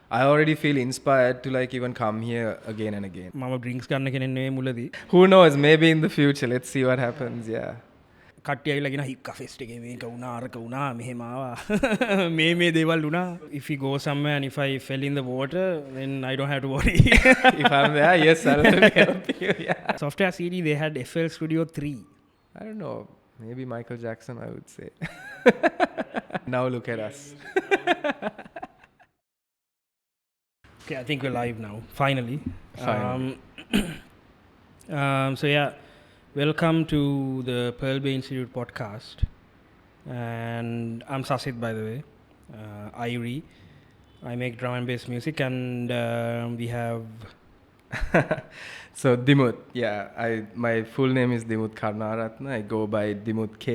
I already feel inspired to like even come here again and again. මම drinks ගන්න කෙනෙක් නෙවෙයි මුලදී. Who knows? Maybe in the future. Let's see what happens. Yeah. කට්ටිය ඇවිල්ලා කියන හික්කා ෆෙස්ට් එකේ මේක වුණා අරක වුණා මෙහෙම ආවා. මේ දේවල් වුණා. If we go somewhere and if I fell in the water then I don't have to worry. If I'm there, yes, I'll help you. Yeah. Software CD they had FL Studio 3. I don't know. Maybe Michael Jackson, I would say. Now look at us. Okay, I think we're live now. Finally. So yeah, welcome to the Pearlbay Institute podcast. And I'm Sasith, by the way. IYRE. I make drum and bass music, and we have. So Dimuth, yeah. My full name is Dimuth K. I go by Dimuth K.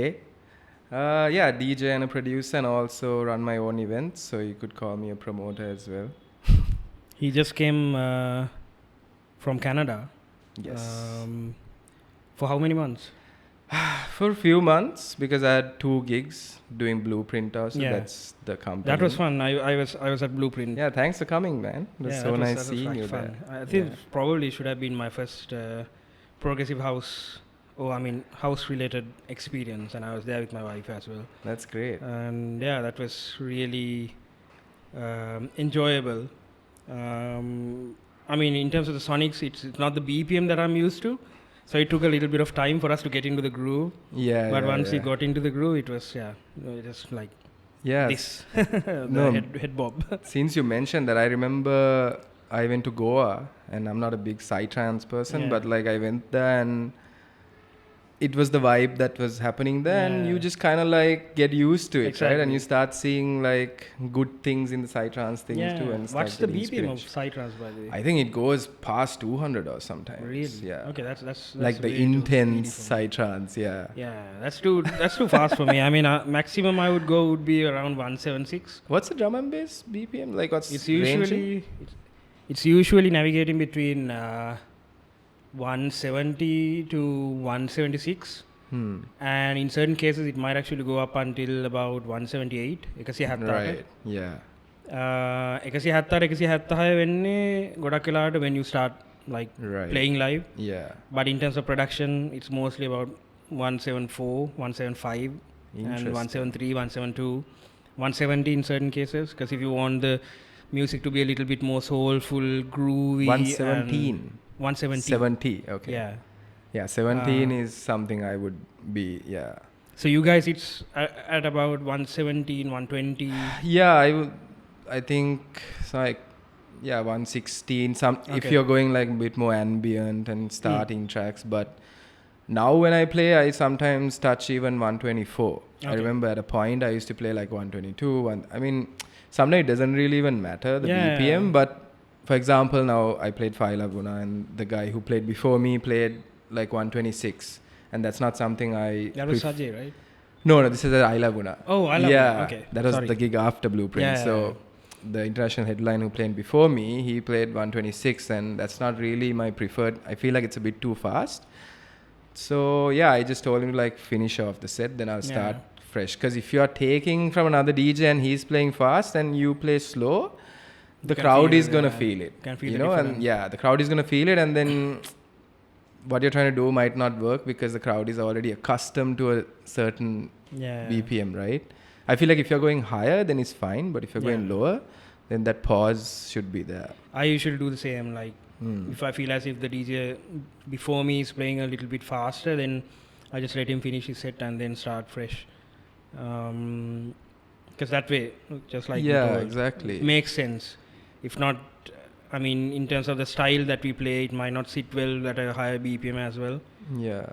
Yeah, DJ and a producer, and also run my own events. So you could call me a promoter as well. He just came from Canada. Yes. For how many months? For a few months, because I had 2 gigs doing Blueprint also. Yeah. That's the company. That was fun. I was at Blueprint. Yeah, thanks for coming, man. It was so nice seeing you fun. there. I think probably should have been my first progressive house, house related experience, and I was there with my wife as well. That's great. And yeah, that was really enjoyable. In terms of the sonics, it's not the BPM that I'm used to. So it took a little bit of time for us to get into the groove. Yeah. But once we got into the groove, it was just like this. Head bob. Since you mentioned that, I remember I went to Goa, and I'm not a big psytrance person, but like I went there and it was the vibe that was happening there, and you just kind of like get used to it, right? And you start seeing like good things in the psytrance things too. And what's the BPM of psytrance, by the way? I think it goes past 200 or sometimes. Really? Yeah. Okay, that's like the intense psytrance. Yeah. Yeah, that's too fast for me. Maximum I would go would be around 176. What's the drum and bass BPM? Like what's it's usually navigating between 170 to 176. And in certain cases it might actually go up until about 178. Right. Yeah. 170 වෙන්නේ ගොඩක් වෙලාවට when you start like playing live. Yeah. But in terms of production, it's mostly about 174, 175, and 173, 172, 170 in certain cases. Because if you want the music to be a little bit more soulful, groovy. 117. 170. 70, okay. Yeah. Yeah, 17 is something I would be, yeah. So you guys, it's at about 117, 120? Yeah, I think it's like, 116. If you're going like a bit more ambient and starting tracks. But now when I play, I sometimes touch even 124. Okay. I remember at a point I used to play like 122. Sometimes it doesn't really even matter, the BPM, but for example, now I played Phi Laguna, and the guy who played before me played like 126, and that's not something That was Sajay, right? No, this is at I Laguna. Oh, I Laguna. Yeah, okay. That was the gig after Blueprint. So the international headline who played before me, he played 126, and that's not really my preferred. I feel like it's a bit too fast. So yeah, I just told him to like finish off the set, then I'll start fresh. Because if you are taking from another DJ and he's playing fast and you play slow, the crowd is going to feel it, the crowd is going to feel it, and then what you're trying to do might not work because the crowd is already accustomed to a certain BPM, right? I feel like if you're going higher, then it's fine, but if you're going lower, then that pause should be there. I usually do the same, like if I feel as if the DJ before me is playing a little bit faster, then I just let him finish his set and then start fresh. Because that way, just like exactly, makes sense. If not, in terms of the style that we play, it might not sit well at a higher BPM as well. Yeah.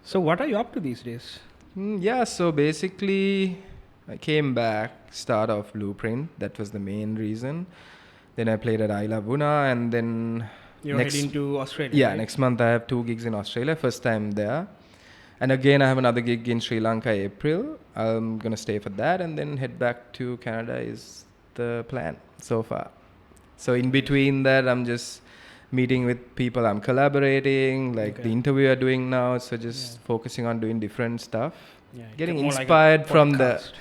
So what are you up to these days? So basically I came back, start off Blueprint. That was the main reason. Then I played at I Laguna, and then you're heading to Australia. Yeah, right? Next month I have 2 gigs in Australia. First time there. And again, I have another gig in Sri Lanka, April. I'm going to stay for that and then head back to Canada is the plan so far. So in between that, I'm just meeting with people I'm collaborating, like the interview we're doing now. So just focusing on doing different stuff. getting more like a inspired from podcast.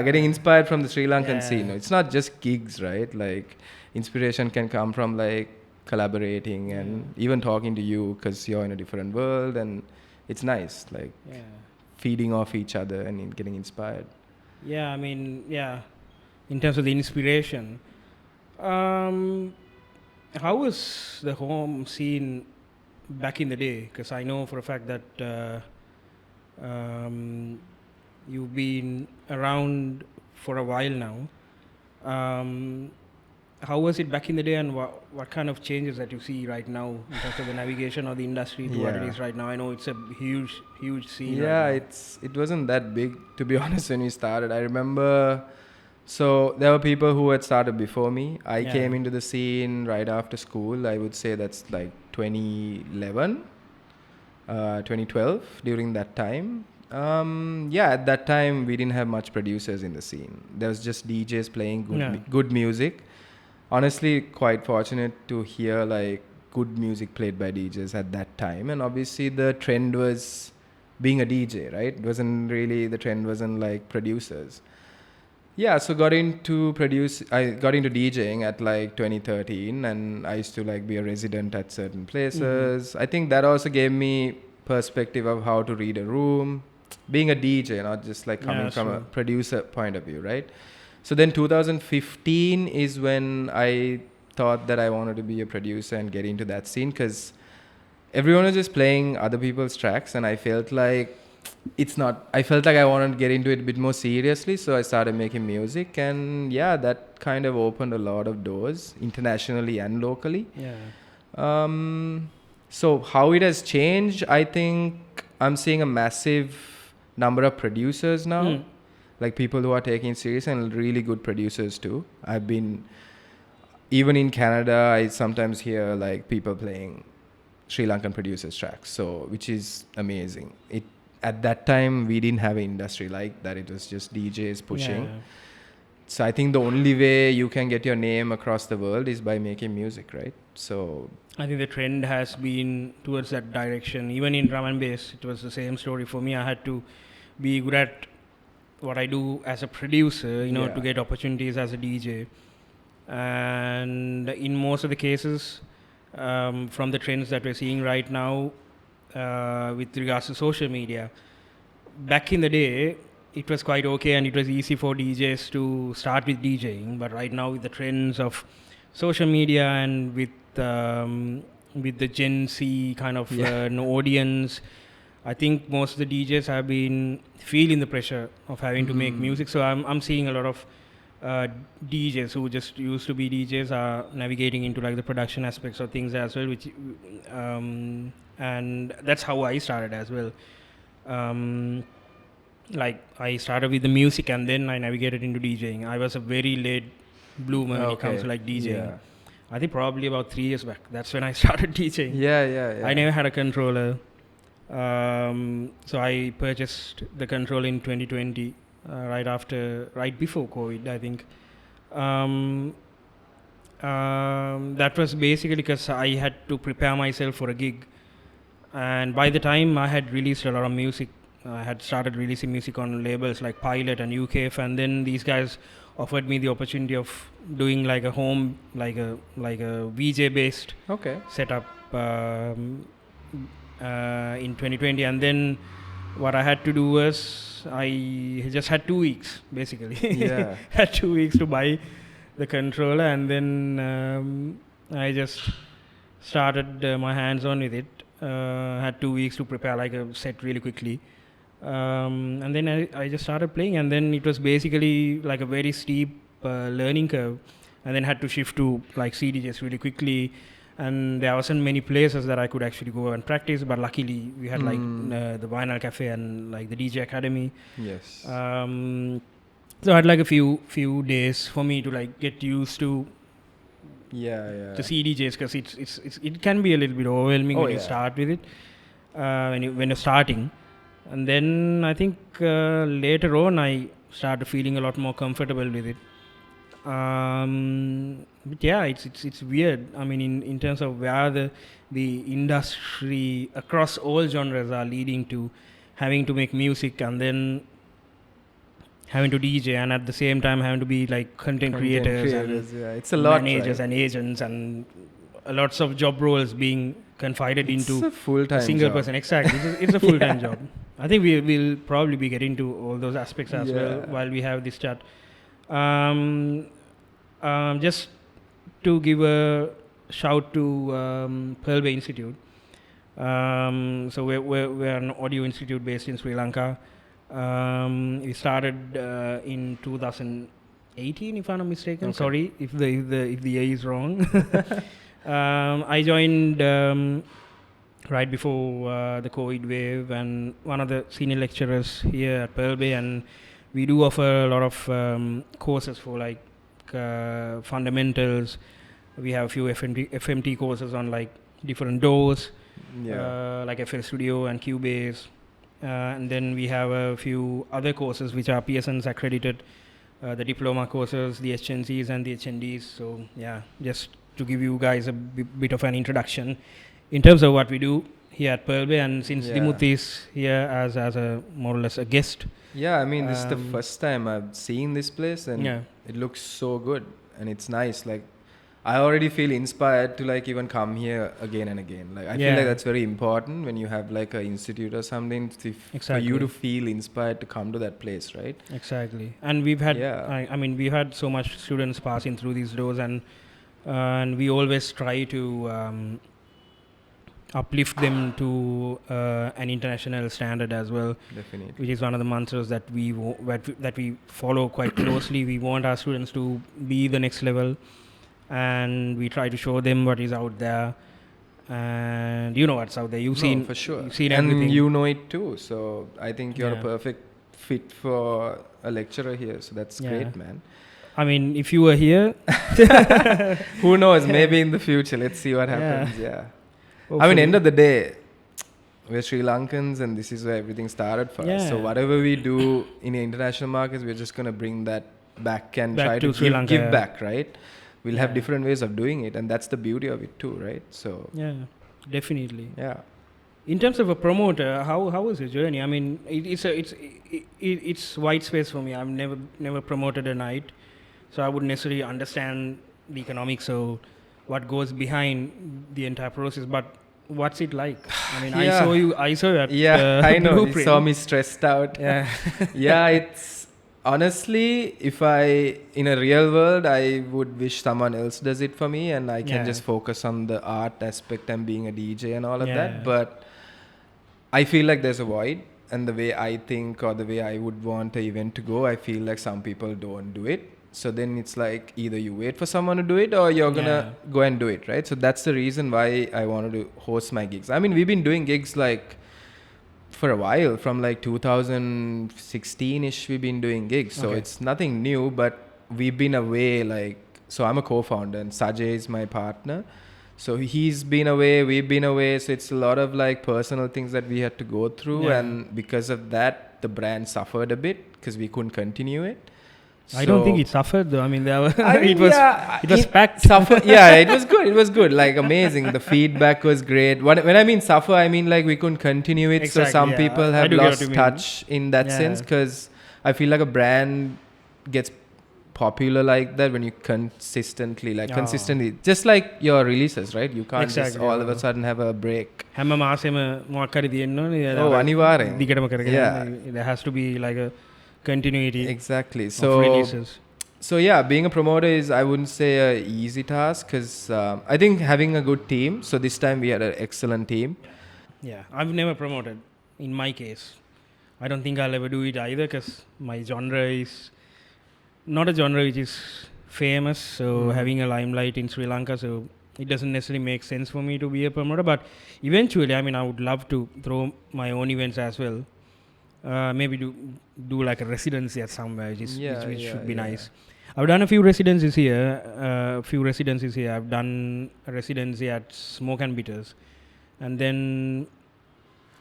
getting inspired from the Sri Lankan Yeah. scene. It's not just gigs, right? Like inspiration can come from like collaborating and even talking to you because you're in a different world, and it's nice, like feeding off each other and getting inspired. Yeah, I mean, in terms of the inspiration, how was the home scene back in the day? Because I know for a fact that you've been around for a while now. How was it back in the day, and what kind of changes that you see right now in terms of the navigation of the industry to what it is right now? I know it's a huge scene. Yeah, right it wasn't that big, to be honest, when we started. I remember, so there were people who had started before me. I came into the scene right after school. I would say that's like 2011, 2012, during that time. At that time, we didn't have much producers in the scene. There was just DJs playing good music. Honestly, quite fortunate to hear like good music played by DJs at that time. And obviously the trend was being a DJ, right? The trend wasn't like producers. Yeah, so I got into DJing at like 2013, and I used to like be a resident at certain places. I think that also gave me perspective of how to read a room, being a DJ, not just like coming from a producer point of view, right? So then 2015 is when I thought that I wanted to be a producer and get into that scene, because everyone was just playing other people's tracks, and I felt like I wanted to get into it a bit more seriously. So I started making music, and that kind of opened a lot of doors internationally and locally. So how it has changed, I think I'm seeing a massive number of producers now. Like people who are taking it serious, and really good producers too. Even in Canada, I sometimes hear like people playing Sri Lankan producers tracks, which is amazing. At that time, we didn't have an industry like that. It was just DJs pushing. So I think the only way you can get your name across the world is by making music, right? So I think the trend has been towards that direction. Even in drum and bass, it was the same story for me. I had to be good at what I do as a producer, to get opportunities as a DJ. And in most of the cases, from the trends that we're seeing right now, with regards to social media, back in the day, it was quite okay and it was easy for DJs to start with DJing. But right now, with the trends of social media and with the Gen Z kind of an audience, I think most of the DJs have been feeling the pressure of having to make music. So I'm seeing a lot of DJs who just used to be DJs are navigating into like the production aspects of things as well, which and that's how I started as well. Like I started with the music and then I navigated into DJing. I was a very late bloomer when it comes to like DJing. I think probably about 3 years back. That's when I started DJing. I never had a controller. So I purchased the controller in 2020, right before COVID, I think. That was basically because I had to prepare myself for a gig. And by the time I had released a lot of music, I had started releasing music on labels like Pilot and UKF, and then these guys offered me the opportunity of doing like a home, like a VJ based setup in 2020. And then what I had to do was I just had 2 weeks basically. Had 2 weeks to buy the controller, and then I just started my hands on with it. Had 2 weeks to prepare like a set really quickly. And then I just started playing, and then it was basically like a very steep learning curve, and then had to shift to like CDJs really quickly, and there wasn't many places that I could actually go and practice, but luckily we had like the Vinyl Cafe and like the DJ Academy. So I had like a few days for me to like get used to the CDJs, because it can be a little bit overwhelming when you start with it, when you're starting. And then I think later on I started feeling a lot more comfortable with it. But yeah, it's weird. I mean, in terms of where the industry across all genres are leading to, having to make music and then having to DJ, and at the same time having to be like content creators and it's a lot, managers right? and agents and lots of job roles being confided It's into a full-time a single job. person. Exactly, it's a full-time job. I think we'll probably be getting to all those aspects as well while we have this chat. Just to give a shout to Pearlbay Institute. So we're an audio institute based in Sri Lanka. We started in 2018, if I'm not mistaken. Okay. Sorry if the year is wrong. I joined right before the COVID wave, and one of the senior lecturers here at Pearlbay, and we do offer a lot of courses for like fundamentals. We have a few FMT courses on like different DAWs, like FL Studio and Cubase. And then we have a few other courses which are PSNs accredited, the diploma courses, the HNCs and the HNDs. So yeah, just to give you guys a bit of an introduction in terms of what we do here at Pearlbay, and since Dimuth is here as a more or less a guest. Yeah, I mean, this is the first time I've seen this place, and it looks so good, and it's nice. Like, I already feel inspired to like even come here again and again. Like, I feel like that's very important when you have like an institute or something for you to feel inspired to come to that place, right? Exactly. And we've had, I mean, we've had so much students passing through these doors, and we always try to uplift them to an international standard as well. Definitely. Which is one of the mantras that we follow quite closely. We want our students to be the next level, and we try to show them what is out there. And you know what's out there. You've seen for sure. You've seen and everything. You know it too. So I think you're a perfect fit for a lecturer here. So that's great, man. I mean, if you were here, who knows? Maybe in the future. Let's see what happens. Hopefully. I mean, end of the day, we're Sri Lankans, and this is where everything started for us. So whatever we do in the international markets, we're just going to bring that back and try to give back, right? We'll have different ways of doing it, and that's the beauty of it too, right? So yeah, definitely. Yeah. In terms of a promoter, how was your journey? I mean, it's white space for me. I've never promoted a night, so I wouldn't necessarily understand the economics of what goes behind the entire process. But what's it like? I mean, I saw you at I know. Blueprint. You saw me stressed out. It's honestly, if in a real world, I would wish someone else does it for me, and I can just focus on the art aspect and being a DJ and all of that. But I feel like there's a void, and the way I think or the way I would want an event to go, I feel like some people don't do it. So then it's like either you wait for someone to do it or you're gonna go and do it, right? So that's the reason why I wanted to host my gigs. I mean, we've been doing gigs like for a while, from like 2016-ish we've been doing gigs. So it's nothing new, but we've been away like, so I'm a co-founder and Sajay is my partner. So he's been away, we've been away. So it's a lot of like personal things that we had to go through. And because of that, the brand suffered a bit because we couldn't continue it. I don't think it suffered though. I mean, it was packed. It was good. It was good. Like amazing. The feedback was great. When I mean suffer, I mean like we couldn't continue it. Exactly, so some people have lost touch in that sense, because I feel like a brand gets popular like that when you consistently, just like your releases, right? You can't just all of a sudden have a break. There has to be like a continuity. Exactly. So yeah, being a promoter is, I wouldn't say a easy task, because I think having a good team. So this time we had an excellent team. Yeah, I've never promoted in my case. I don't think I'll ever do it either, because my genre is not a genre which is famous. So having a limelight in Sri Lanka, so it doesn't necessarily make sense for me to be a promoter. But eventually, I mean, I would love to throw my own events as well. Maybe do like a residency at somewhere, which should be nice. I've done a few residencies here. I've done a residency at Smoke and Bitters, and then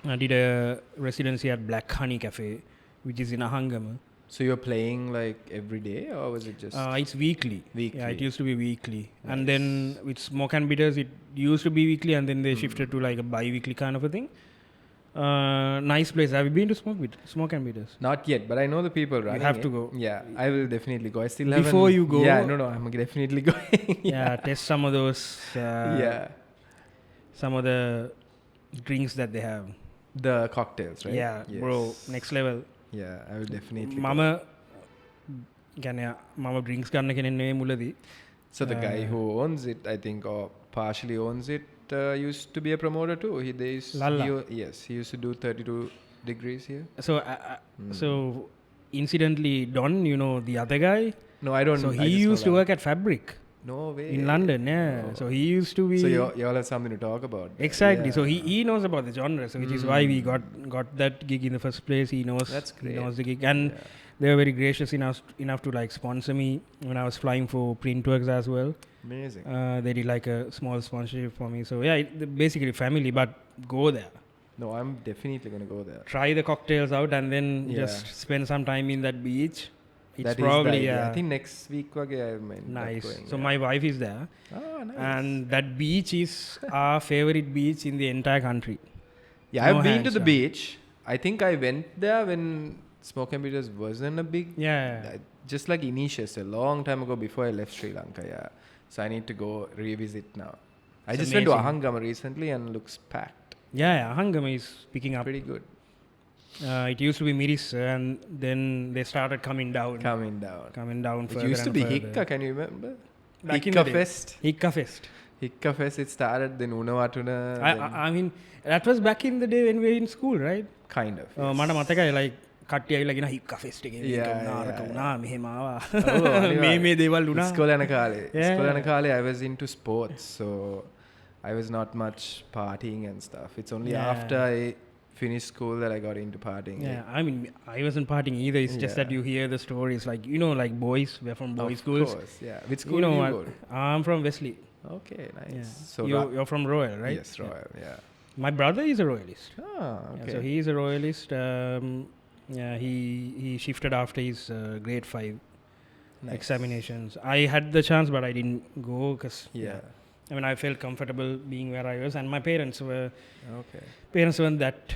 I did a residency at Black Honey Cafe, which is in Ahangama. So you're playing like every day, or was it just? It's weekly. Yeah, it used to be weekly, and then with Smoke and Bitters, it used to be weekly, and then they shifted to like a bi-weekly kind of a thing. Nice place. Have you been to Smoke and Beaters? Not yet, but I know the people running. You have it. to go. Yeah, I will definitely go. I still Before you go. Yeah, no, I'm definitely going. Yeah, test some of those. Yeah. Some of the drinks that they have. The cocktails, right? Yeah, yes. Bro, next level. Yeah, I will definitely. Mama drinks ganna kenen නෙවෙයි මුලදී. So the guy who owns it, I think, or partially owns it, used to be a promoter too. He used to do 32 degrees here. So incidentally, Don, you know the other guy? No, I don't. So he used to work at Fabric. No way. In London, yeah. Oh. So he used to be. So you all have something to talk about. Exactly. Yeah. So he knows about the genre, so which is why we got that gig in the first place. He knows. That's great. He knows the gig, and they were very gracious enough to like sponsor me when I was flying for print works as well. Amazing. They did like a small sponsorship for me. So yeah, basically family, but go there. No, I'm definitely gonna go there. Try the cocktails out and then just spend some time in that beach. It's that probably I think next week I might nice. Going, so my wife is there. Oh, nice. And that beach is our favorite beach in the entire country. Yeah, I've been to the beach. I think I went there when Smoke and Beaters wasn't a big. Yeah. Just like Initius, a long time ago before I left Sri Lanka. Yeah. So I need to go revisit now. I just went to Ahangama recently and looks packed. Yeah, Ahangama is picking up. Pretty good. It used to be Miris, and then they started coming down. Coming down. It used to be Hikka, can you remember? Hikka Fest. Hikka Fest, it started, then Unawatuna. I mean, that was back in the day when we were in school, right? Kind of. මට මතකයි like කට්ටිය ඇවිල්ලා කියන හික්කා fest එකේ වුණා මෙහෙම ආවා. මේ දේවල් වුණා. ඉස්කෝලේ යන කාලේ I was into sports, so I was not much partying and stuff. It's only after I finished school that I got into partying. Yeah, I mean, I wasn't partying either. It's just that you hear the stories, like, you know, like boys, we're from boys schools. Of course, yeah. Which school do you go to? I'm from Wesley. Okay, nice. Yeah. So you're from Royal, right? Yes, Royal, yeah. My brother is a Royalist. Ah, okay. Yeah, so he is a Royalist. He shifted after his grade 5 examinations. I had the chance, but I didn't go because I mean, I felt comfortable being where I was, and my parents weren't that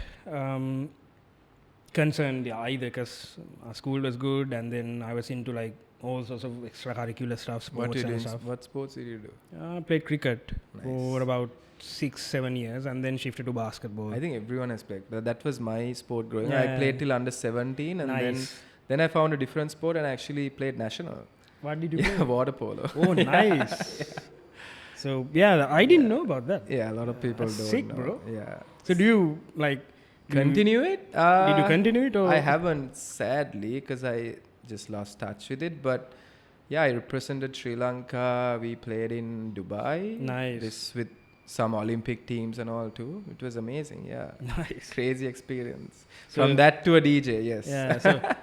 concerned either, because our school was good, and then I was into like all sorts of extracurricular stuff, sports and stuff. What sports did you do? I played cricket for about 6-7 years, and then shifted to basketball. I think everyone has played. That was my sport growing up. I played till under 17, and then I found a different sport and actually played national. What did you play? Water polo. Oh, nice. So yeah, I didn't know about that. Yeah, a lot of people don't sick, know. bro. Yeah. So do you like continue it? Did you continue it? Or? I haven't, sadly, because I just lost touch with it. But yeah, I represented Sri Lanka. We played in Dubai. Nice. This with some Olympic teams and all too. It was amazing. Yeah. Nice. Crazy experience. So from that to a DJ, yes. Yeah.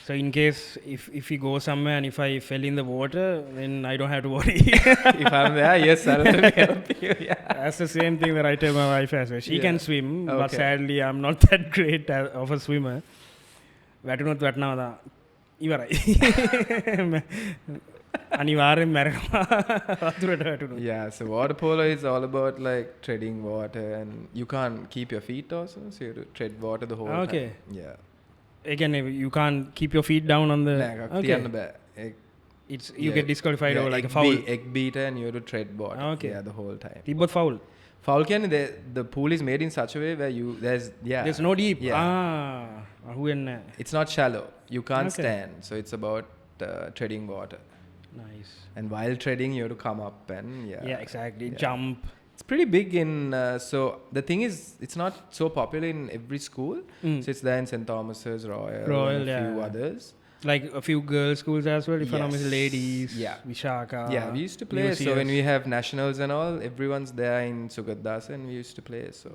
So in case if we go somewhere and if I fell in the water, then I don't have to worry. If I'm there, yes, I'll help you. Yeah. That's the same thing that I tell my wife as well. She can swim, but sadly I'm not that great of a swimmer. වැටුනොත් වැටනවා ඉවරයි. අනිවාර්යෙන් මැරෙනවා වතුරට වැටුනොත්. Yeah, so water polo is all about like treading water, and you can't keep your feet also, so you have to tread water the whole time. Yeah. Again, you can't keep your feet down on the. It's you get disqualified or like a foul. Egg beater, and you have to tread water. Okay. Yeah, the whole time. Tibbot foul. Foul can the pool is made in such a way where there's no deep. Yeah. It's not shallow. You can't stand, so it's about treading water. Nice. And while treading, you have to come up and exactly. Jump. It's pretty big in. So the thing is, it's not so popular in every school. So it's there in St. Thomas's, Royal, and a few others. Like a few girls' schools as well. If I'm not ladies. Yeah. Vishaka. Yeah, we used to play. So when we have nationals and all, everyone's there in Sugaddas, and we used to play. So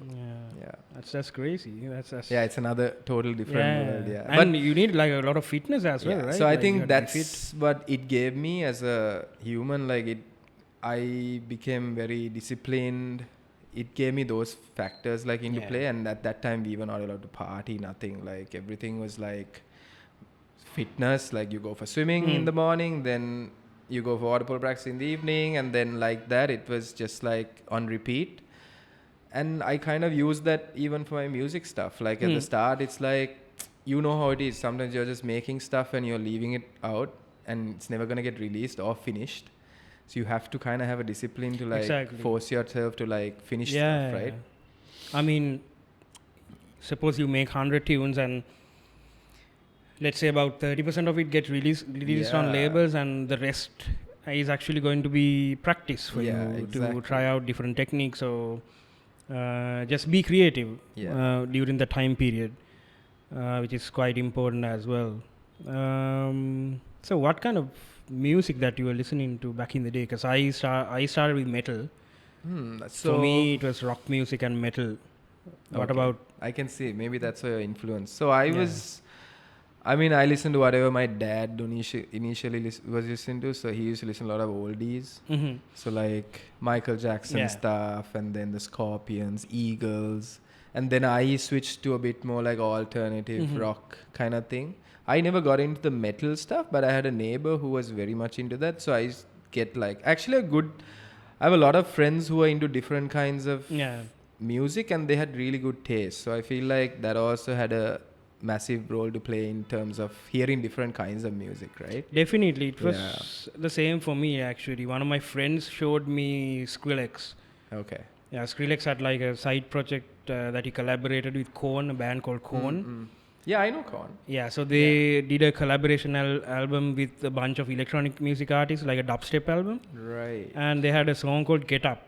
that's crazy. That's it's another total different world. Yeah, and you need like a lot of fitness as well, right? So I think that's what it gave me as a human. Like I became very disciplined. It gave me those factors like into play, and at that time we were not allowed to party, nothing. Like everything was like fitness. Like you go for swimming in the morning, then you go for water polo practice in the evening, and then like that it was just like on repeat. and I kind of use that even for my music stuff. Like at the start, it's like, you know how it is. Sometimes you're just making stuff and you're leaving it out, and it's never gonna get released or finished. So you have to kind of have a discipline to like force yourself to like finish stuff, right? I mean, suppose you make 100 tunes and let's say about 30% of it gets released on labels, and the rest is actually going to be practice for you to try out different techniques, or just be creative during the time period, which is quite important as well. So what kind of music that you were listening to back in the day? Because I started with metal. So for me, it was rock music and metal. What about? I can see maybe that's your influence. So I listened to whatever my dad initially was listening to. So he used to listen to a lot of oldies. So like Michael Jackson stuff, and then the Scorpions, Eagles, and then I switched to a bit more like alternative rock kind of thing. I never got into the metal stuff, but I had a neighbor who was very much into that. So I get like I have a lot of friends who are into different kinds of music, and they had really good taste. So I feel like that also had a massive role to play in terms of hearing different kinds of music, right? Definitely. It was the same for me, actually. One of my friends showed me Skrillex. Okay. Yeah, Skrillex had like a side project that he collaborated with Korn, a band called Korn. Yeah, I know Korn. Yeah, so they did a collaboration album with a bunch of electronic music artists, like a dubstep album. Right. And they had a song called Get Up.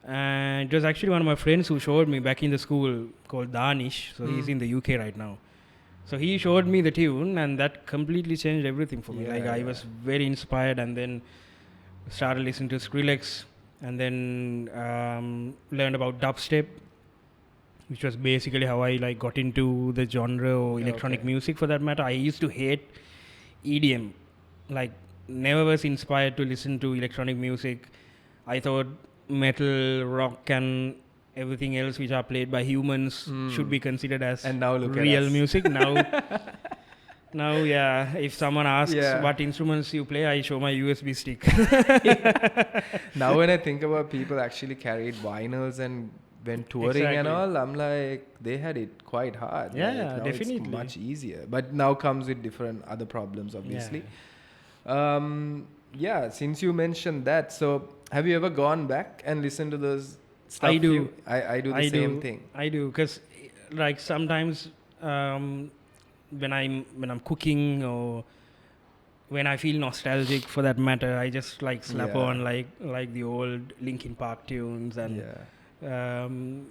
And it was actually one of my friends who showed me back in the school, called Danish. So he's in the UK right now. So he showed me the tune, and that completely changed everything for me. I was very inspired, and then started listening to Skrillex, and then learned about dubstep, which was basically how I like got into the genre or electronic music for that matter. I used to hate EDM. Like, never was inspired to listen to electronic music. I thought metal, rock, and everything else which are played by humans should be considered as real music. Now, if someone asks what instruments you play, I show my USB stick. Now when I think about people actually carried vinyls and went touring and all, I'm like, they had it quite hard. Yeah, like, definitely. It's much easier. But now comes with different other problems, obviously. Since you mentioned that, so have you ever gone back and listened to those stuff? I do. I do the same thing. I do, because like sometimes when I'm cooking, or when I feel nostalgic for that matter, I just like slap on like the old Linkin Park tunes and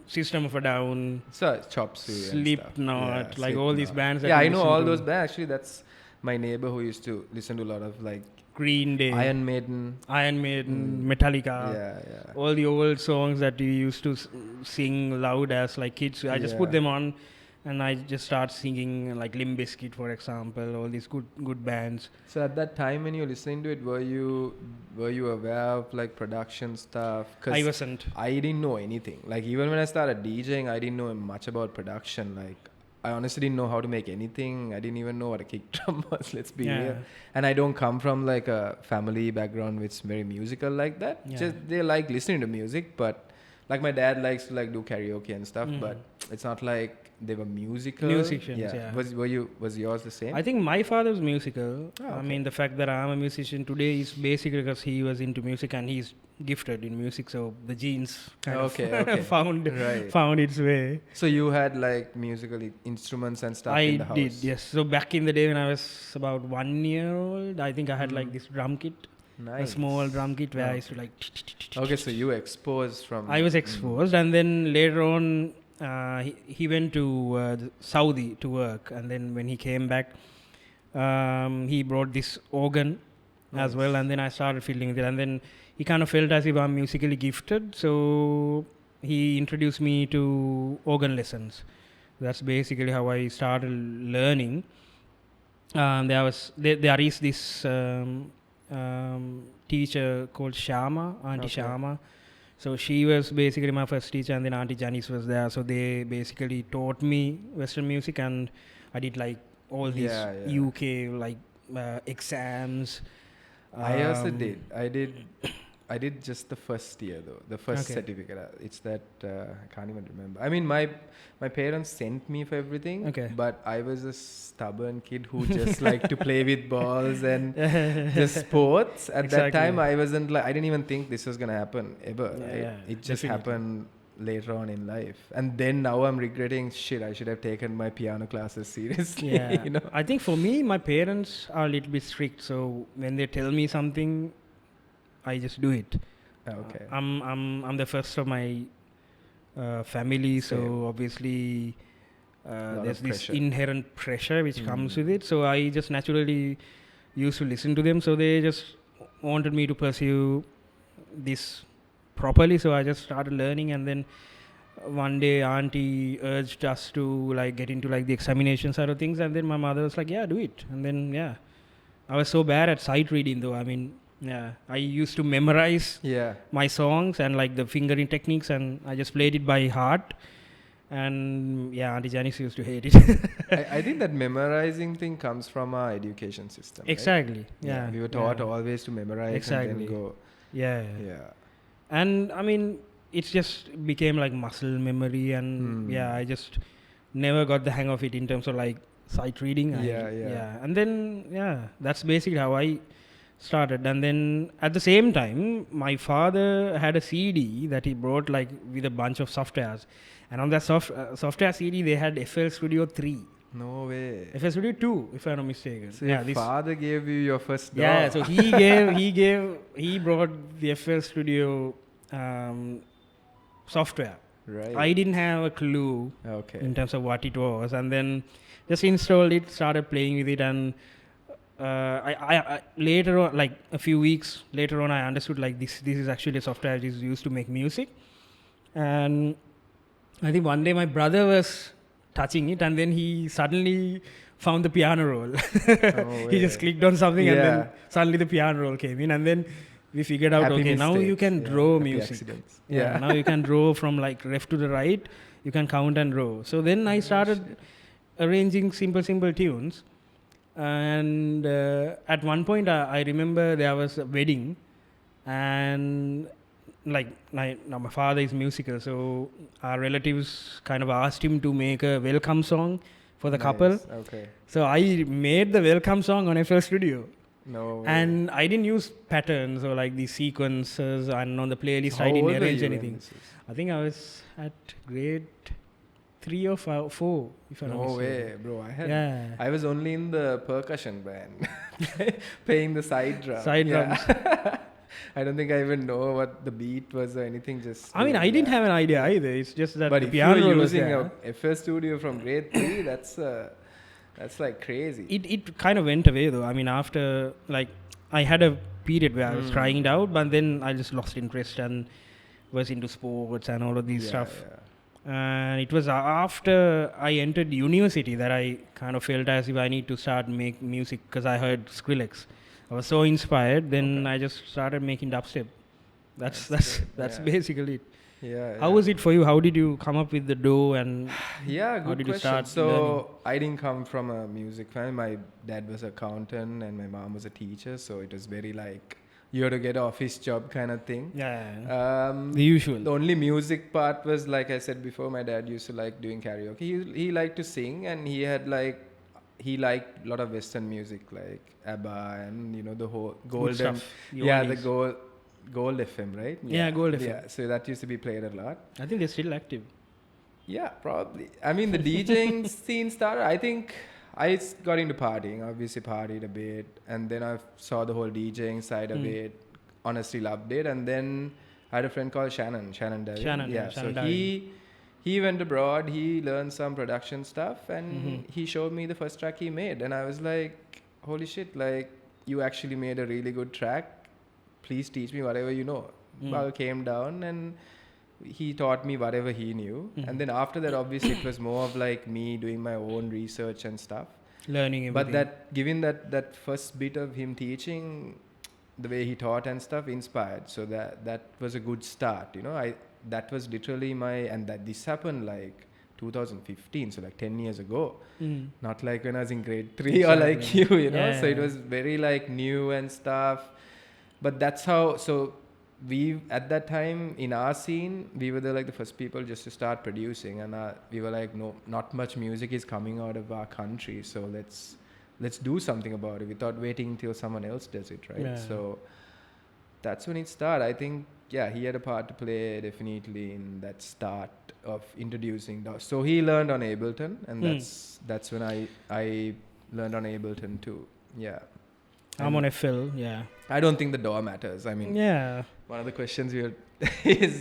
System of a Down, so Chop Suey, Slipknot, like all these bands. That I know all those bands. Actually, that's my neighbor who used to listen to a lot of like Green Day, Iron Maiden, Metallica, all the old songs that we used to sing loud as like kids. I just put them on, and I just start singing like Limp Bizkit, for example, all these good bands. So at that time when you were listening to it, were you aware of like production stuff? 'Cause I wasn't. I didn't know anything. Like even when I started DJing, I didn't know much about production. Like I honestly didn't know how to make anything. I didn't even know what a kick drum was. Let's be real. And I don't come from like a family background which is very musical like that. Just they like listening to music, but like my dad likes to like do karaoke and stuff, but it's not like they were musicians. Was yours the same? I think my father's musical. I mean, the fact that I'm a musician today is basically because he was into music and he's gifted in music, so the genes kind of found its way. So you had like musical instruments and stuff in the house? I did, yes. So back in the day when I was about 1 year old, I think I had like this drum kit. Nice. A small drum kit where I used to like... Okay, so you were exposed from... I was exposed, and then later on, he went to Saudi to work, and then when he came back, he brought this organ as well, and then I started feeling it, and then he kind of felt as if I'm musically gifted, so he introduced me to organ lessons. That's basically how I started learning. There is this teacher called Shama, Auntie Shama. So she was basically my first teacher, and then Auntie Janice was there. So they basically taught me Western music, and I did like all these UK like exams. I also did. I did I did just the first year though, the first Okay. certificate. It's that I can't even remember. I mean, my parents sent me for everything, Okay. but I was a stubborn kid who just liked to play with balls and just sports. At that Exactly. time, I wasn't like, I didn't even think this was gonna happen ever. Yeah, Right? yeah, It just definitely. happened later on in life, and then now I'm regretting. Shit, I should have taken my piano classes seriously. Yeah. You know. I think for me, my parents are a little bit strict. So when they tell me something, I just do it. Okay. I'm the first of my family, so Same. obviously Lot there's of this pressure. inherent pressure which comes Mm. with it. So I just naturally used to listen to them. So they just wanted me to pursue this properly. So I just started learning, and then one day auntie urged us to like get into like the examination side of things, and then my mother was like, yeah, do it. And then I was so bad at sight reading though. I mean, I used to memorize Yeah. my songs and like the fingering techniques, and I just played it by heart. And Auntie Janice used to hate it. I think that memorizing thing comes from our education system. Right? Exactly. Yeah. We were taught yeah. always to memorize Exactly. and then go. Yeah. Yeah. And I mean, it just became like muscle memory, and I just never got the hang of it in terms of like sight reading. Yeah. And then that's basically how I started. And then at the same time, my father had a CD that he brought like with a bunch of softwares, and on that software CD they had FL Studio 3, No way. FL Studio 2 if I'm not mistaken. So your father gave you your first dog. Yeah, so he brought the FL Studio software. Right. I didn't have a clue Okay. in terms of what it was, and then just installed it, started playing with it, and I later on, like a few weeks later on, I understood like this is actually a software that is used to make music. And I think one day my brother was touching it, and then he suddenly found the piano roll. He just clicked on something, and then suddenly the piano roll came in, and then we figured out, Happy okay, now you mistakes. can draw music. Accidents. Now you can draw from like left to the right. You can count and draw. So then I started arranging simple tunes. And at one point, I remember there was a wedding, and like now my father is musical, so our relatives kind of asked him to make a welcome song for the couple. Okay. So I made the welcome song on FL Studio. No way. And I didn't use patterns or like the sequences, and on the playlist I didn't arrange anything. I think I was at grade 3 or 4, if I'm not No mistaken. way, bro. I was only in the percussion band, playing the side drum. Drums. I don't think I even know what the beat was or anything. I mean, I didn't have an idea either. It's just that but the if piano you're roll was using there. a FL Studio from grade 3, that's like crazy. It kind of went away though. I mean, after like I had a period where I was trying it out, but then I just lost interest and was into sports and all of these stuff. And it was after I entered university that I kind of felt as if I need to start make music, because I heard Skrillex. I was so inspired. Then I just started making dubstep. That's basically it. How was it for you? How did you come up with the dough, and good how did question. you start So learning? I didn't come from a music family. My dad was an accountant and my mom was a teacher, so it was very like you had to get an office job kind of thing. The usual. The only music part was, like I said before, my dad used to like doing karaoke. He liked to sing, and he liked a lot of Western music like ABBA and the whole golden stuff. the Gold FM, right? Yeah, Gold FM. Yeah, so that used to be played a lot. I think they're still active. Yeah, probably. I mean, the DJing scene started. I think I got into partying. Obviously, partied a bit, and then I saw the whole DJing side of it. Honestly, loved it. And then I had a friend called Shannon Devin. So he went abroad. He learned some production stuff, and he showed me the first track he made, and I was like, "Holy shit! Like, you actually made a really good track. Please teach me whatever you know." I came down and he taught me whatever he knew. And then after that, obviously, it was more of like me doing my own research and stuff. Learning everything. But given that first bit of him teaching, the way he taught and stuff inspired. So that was a good start. That was literally this happened like 2015, so like 10 years ago. Not like when I was in grade 3 or like you know. So it was very like new and stuff. But that's how, so we at that time in our scene, we were the first people just to start producing, and we were like, no, not much music is coming out of our country, so let's do something about it without waiting until someone else does it, right? So that's when it started. I think, yeah, he had a part to play definitely in that start of introducing DAW. So he learned on Ableton, and that's when I learned on Ableton too. Yeah. I'm on FL, yeah. I don't think the DAW matters. I mean, one of the questions is,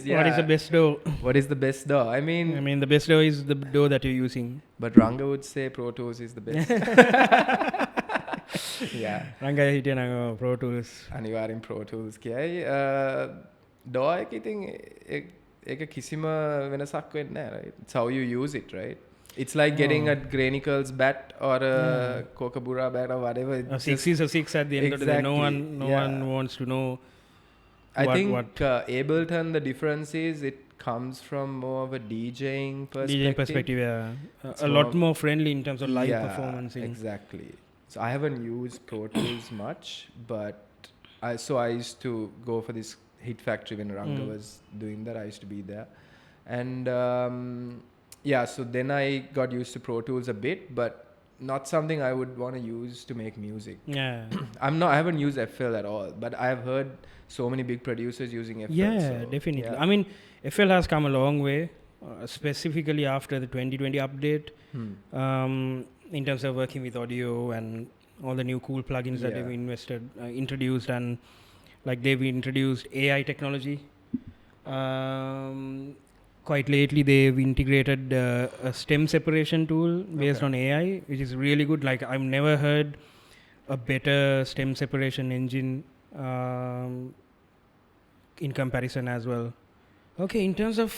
what is the best DAW? What is the best DAW? I mean, the best DAW is the DAW that you're using. But Ranga would say Pro Tools is the best. Yeah. Ranga hitena Pro Tools. අනිවාර්යෙන් Pro Tools කියයි. DAW එක ඉතින් ඒක කිසිම වෙනසක් වෙන්නේ නැහැ, right? It's how you use it, right? It's like getting a Grainicals bat or a Kokabura bat or whatever. A 6 is a 6 at the end of the day. No one wants to know. I think Ableton, the difference is it comes from more of a DJing perspective. Yeah. A lot more friendly in terms of live performance. Exactly. So I haven't used Pro Tools much, but I used to go for this Hit Factory when Ranga was doing that. I used to be there. And so then I got used to Pro Tools a bit, but not something I would want to use to make music. Yeah. I haven't used FL at all, but I have heard so many big producers using FL. Yeah, definitely. Yeah. I mean, FL has come a long way, specifically after the 2020 update, in terms of working with audio and all the new cool plugins that they've introduced, and like they've introduced AI technology. Quite lately, they've integrated a stem separation tool based on AI, which is really good. Like, I've never heard a better stem separation engine in comparison as well. Okay, in terms of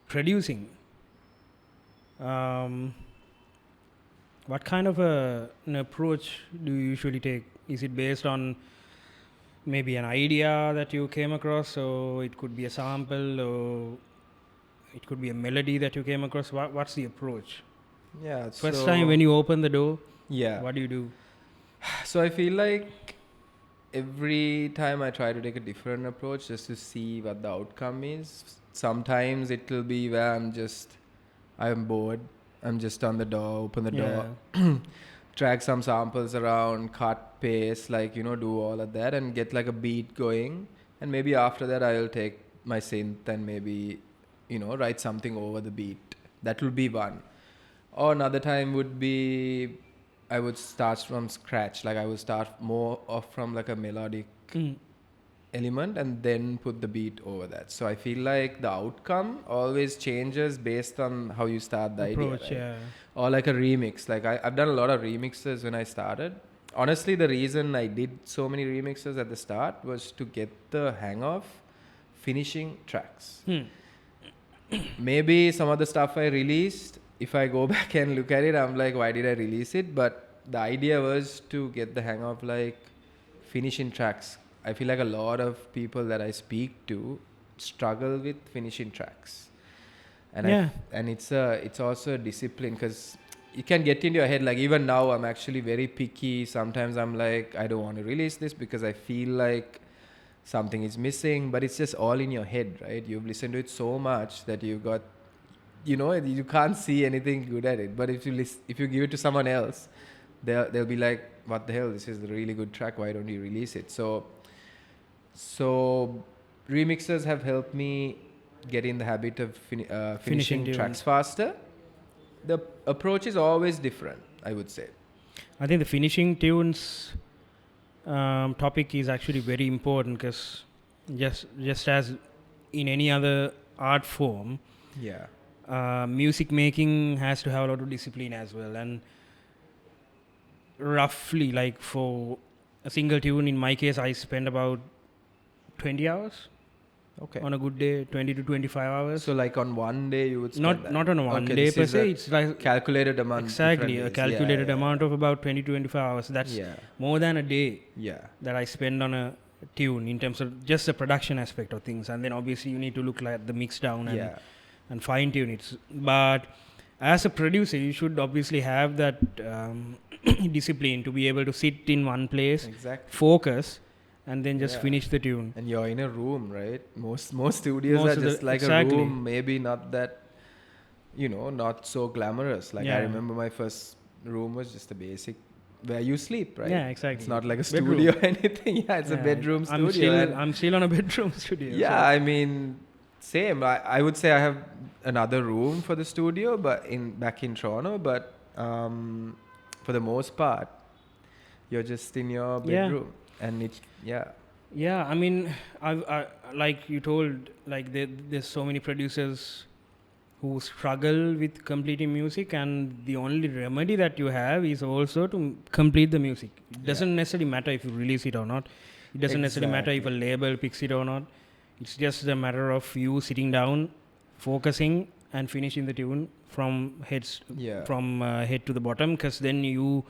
producing, what kind of an approach do you usually take? Is it based on maybe an idea that you came across, so it could be a sample, or it could be a melody that you came across? What's the approach? Yeah. First time when you open the door, what do you do? So I feel like every time I try to take a different approach just to see what the outcome is. Sometimes it will be where I'm bored. I'm just on the door, open the door, drag some samples around, cut, paste, do all of that and get like a beat going. And maybe after that I'll take my synth and maybe, write something over the beat. That will be one. Or another time would be, I would start from scratch. Like I would start more off from like a melodic element and then put the beat over that. So I feel like the outcome always changes based on how you start the approach, idea. Right? Or like a remix. Like I've done a lot of remixes when I started. Honestly, the reason I did so many remixes at the start was to get the hang of finishing tracks. Maybe some of the stuff I released, if I go back and look at it, I'm like, why did I release it? But the idea was to get the hang of like finishing tracks. I feel like a lot of people that I speak to struggle with finishing tracks. And it's also a discipline because it can get into your head. Like even now, I'm actually very picky. Sometimes I'm like, I don't want to release this because I feel like something is missing, but it's just all in your head, right? You've listened to it so much that you've got, you can't see anything good at it. But if you give it to someone else, they'll be like, what the hell? This is a really good track. Why don't you release it? So remixes have helped me get in the habit of finishing tracks faster. The approach is always different, I would say. I think the finishing tunes topic is actually very important because just as in any other art form, music making has to have a lot of discipline as well. And roughly, like for a single tune, in my case, I spend about 20 hours. Okay. On a good day, 20 to 25 hours. So like on one day you would spend not on one day per se. It's like calculated amount. Exactly, a calculated amount of about 20 to 25 hours. That's more than a day that I spend on a tune in terms of just the production aspect of things. And then obviously you need to look like the mix down and fine tune it. But as a producer, you should obviously have that discipline to be able to sit in one place, focus, and then just finish the tune. And you're in a room, right? Most studios Most are just like exactly. a room, maybe not that, not so glamorous. Like I remember my first room was just a basic where you sleep, right? Yeah, exactly. It's not like a studio or anything. Yeah, it's a bedroom studio. I'm still on a bedroom studio. Yeah, so. I mean, same. I would say I have another room for the studio, but back in Toronto. But for the most part, you're just in your bedroom, and it's Yeah, I mean, I like you told, like there's so many producers who struggle with completing music, and the only remedy that you have is also to complete the music. It doesn't necessarily matter if you release it or not. It doesn't necessarily matter if a label picks it or not. It's just a matter of you sitting down, focusing, and finishing the tune from head to the bottom, because then you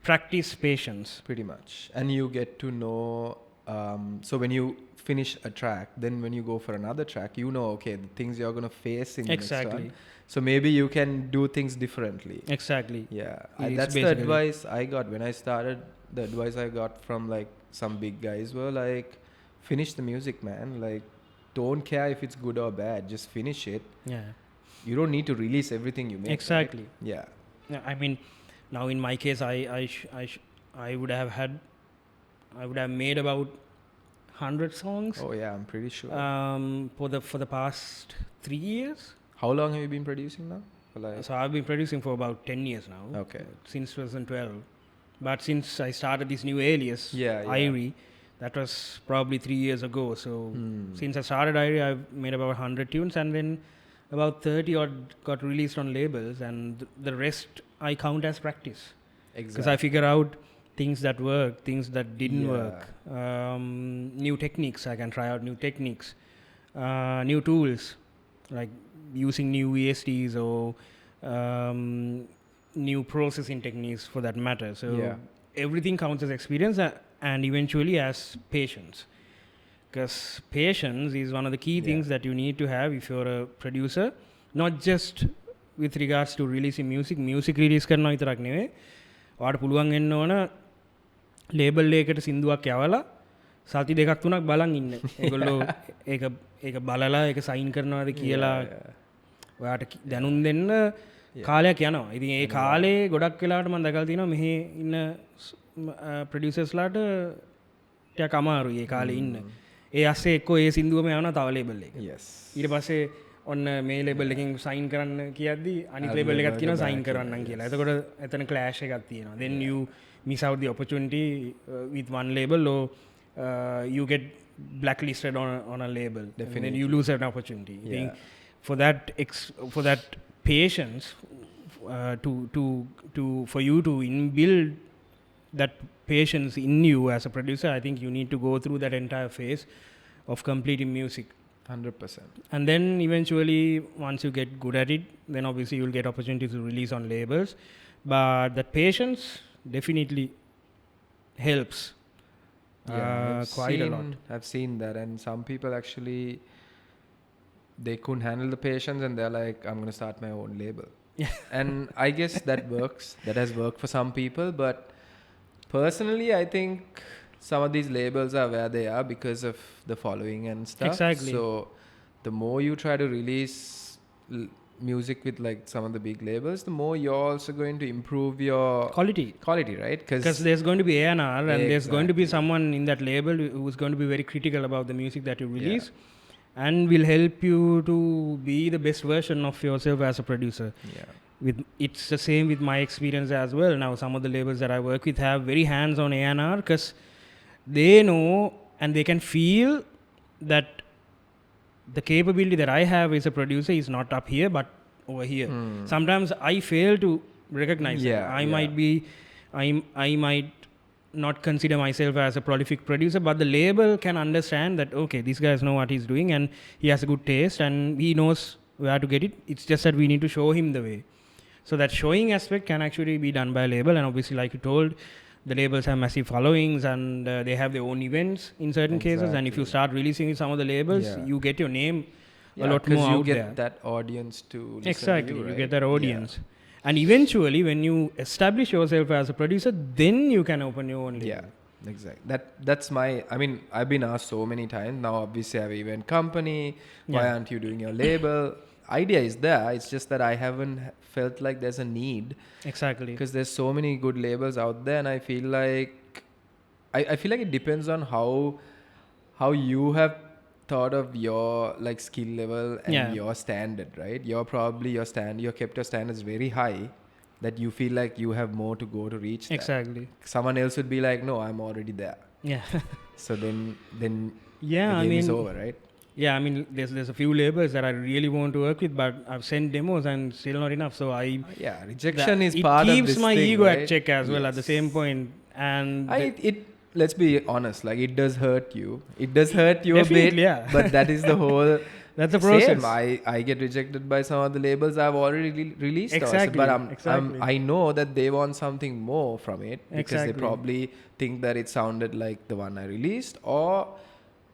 practice patience. Pretty much. And you get to know, so when you finish a track, then when you go for another track, okay, the things you're going to face in the next one. So maybe you can do things differently. Exactly. Yeah. That's the advice I got when I started. The advice I got from like some big guys were like, finish the music, man. Like, don't care if it's good or bad. Just finish it. Yeah. You don't need to release everything you make. Exactly. Right? Yeah. I mean, now in my case, I would have made about 100 songs. Oh yeah, I'm pretty sure. For the past 3 years. How long have you been producing now? So I've been producing for about 10 years now. Okay. Since 2012. But since I started this new alias, IYRE, that was probably 3 years ago. So since I started IYRE, I've made about 100 tunes, and then about 30 odd got released on labels, and the rest I count as practice. Exactly. Because I figure out things that work, things that didn't work, new techniques. I can try out new techniques, new tools, like using new VSTs or new processing techniques for that matter. So everything counts as experience and eventually as patience. Because patience is one of the key things that you need to have if you're a producer, not just with regards to releasing music release කරනවා විතරක් නෙවෙයි. ඔයාට පුළුවන් වෙන්න ඕන label එකකට සින්දුවක් යවලා සති දෙකක් තුනක් බලන් ඉන්න. ඒගොල්ලෝ ඒක බලලා ඒක සයින් කරනවාද කියලා ඔයාට දැනුම් දෙන්න කාලයක් යනවා. ඉතින් ඒ කාලේ ගොඩක් වෙලාවට මම දැකලා තියෙනවා මෙහි ඉන්න ප්‍රොඩියුසර්ස්ලාට ටිකක් අමාරුයි ඒ කාලේ ඉන්න. ඒ ASCII එක්කෝ ඒ සින්දුවම යවනවා තව ලේබල් එකකට. ඊට පස්සේ ඔන්න මේ ලේබල් එකකින් සයින් කරන්න කියද්දි අනිත් ලේබල් එකත් කියනවා සයින් කරවන්නම් කියලා. එතකොට එතන ක්ලෑෂ් එකක් තියෙනවා. Then you miss out the opportunity with one label, or you get blacklisted on a label. Definitely. And then you lose an opportunity. Yeah. For that patience, for you to inbuild that patience in you as a producer, I think you need to go through that entire phase of completing music. 100%. And then eventually, once you get good at it, then obviously you'll get opportunities to release on labels. But that patience definitely helps quite a lot. I've seen that, and some people actually, they couldn't handle the patience and they're like, I'm going to start my own label. And I guess that works. That has worked for some people, but personally, I think some of these labels are where they are because of the following and stuff. Exactly. So the more you try to release music with like some of the big labels, the more you're also going to improve your quality, right? Because there's going to be A&R and there's going to be someone in that label who's going to be very critical about the music that you release and will help you to be the best version of yourself as a producer. It's the same with my experience as well. Now some of the labels that I work with have very hands-on A&R because they know and they can feel that the capability that I have as a producer is not up here but over here. Sometimes I fail to recognize that. I might not consider myself as a prolific producer, but the label can understand that, okay, these guys know what he's doing and he has a good taste and he knows where to get it. It's just that we need to show him the way. So that showing aspect can actually be done by a label, and obviously, like you told, the labels have massive followings and they have their own events in certain cases, and if you start releasing some of the labels, you get your name a lot more out there. You get that audience to listen exactly to you, right? You get that audience. And eventually when you establish yourself as a producer, then you can open your own label. Exactly. That's my. I mean, I've been asked so many times. Now, obviously, I have an event company. Why aren't you doing your label? Idea is there. It's just that I haven't felt like there's a need. Exactly. Because there's so many good labels out there, and I feel like I feel like it depends on how you have thought of your like skill level and your standard, right? You're probably you kept your standards very high, that you feel like you have more to go to reach that. Exactly. Someone else would be like, no, I'm already there. Yeah. So then the I game mean, is over, right? Yeah, I mean, there's a few labels that I really want to work with, but I've sent demos and still not enough. So rejection is part of this thing. It keeps my ego right? at check as well at the same point. And let's be honest, like it does hurt you. It does hurt you a bit, but that is the whole. That's the process. Same. I get rejected by some of the labels I've already released. Exactly. But I know that they want something more from it because they probably think that it sounded like the one I released, or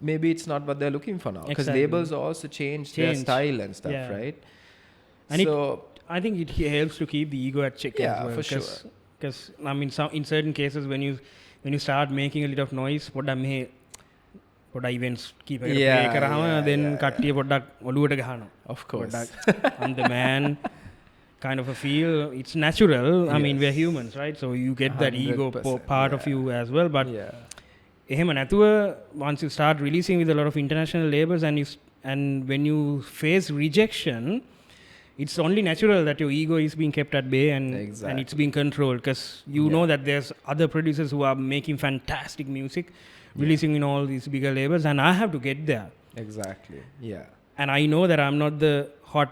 maybe it's not what they're looking for now. Because labels also change their style and stuff, right? And so I think it helps to keep the ego at check as well. For sure. Because I mean, in certain cases, when you start making a little of noise, පොඩ events කීප එකට play කරාම then කට්ටිය පොඩ්ඩක් ඔලුවට ගහනවා. Of course. I'm the man kind of a feel. It's natural. I mean, we're humans, right? So you get that ego part of you as well. But එහෙම නැතුව once you start releasing with a lot of international labels and when you face rejection, it's only natural that your ego is being kept at bay and it's being controlled, because you know that there's other producers who are making fantastic music, releasing in all these bigger labels, and I have to get there. Exactly. Yeah. And I know that I'm not the hot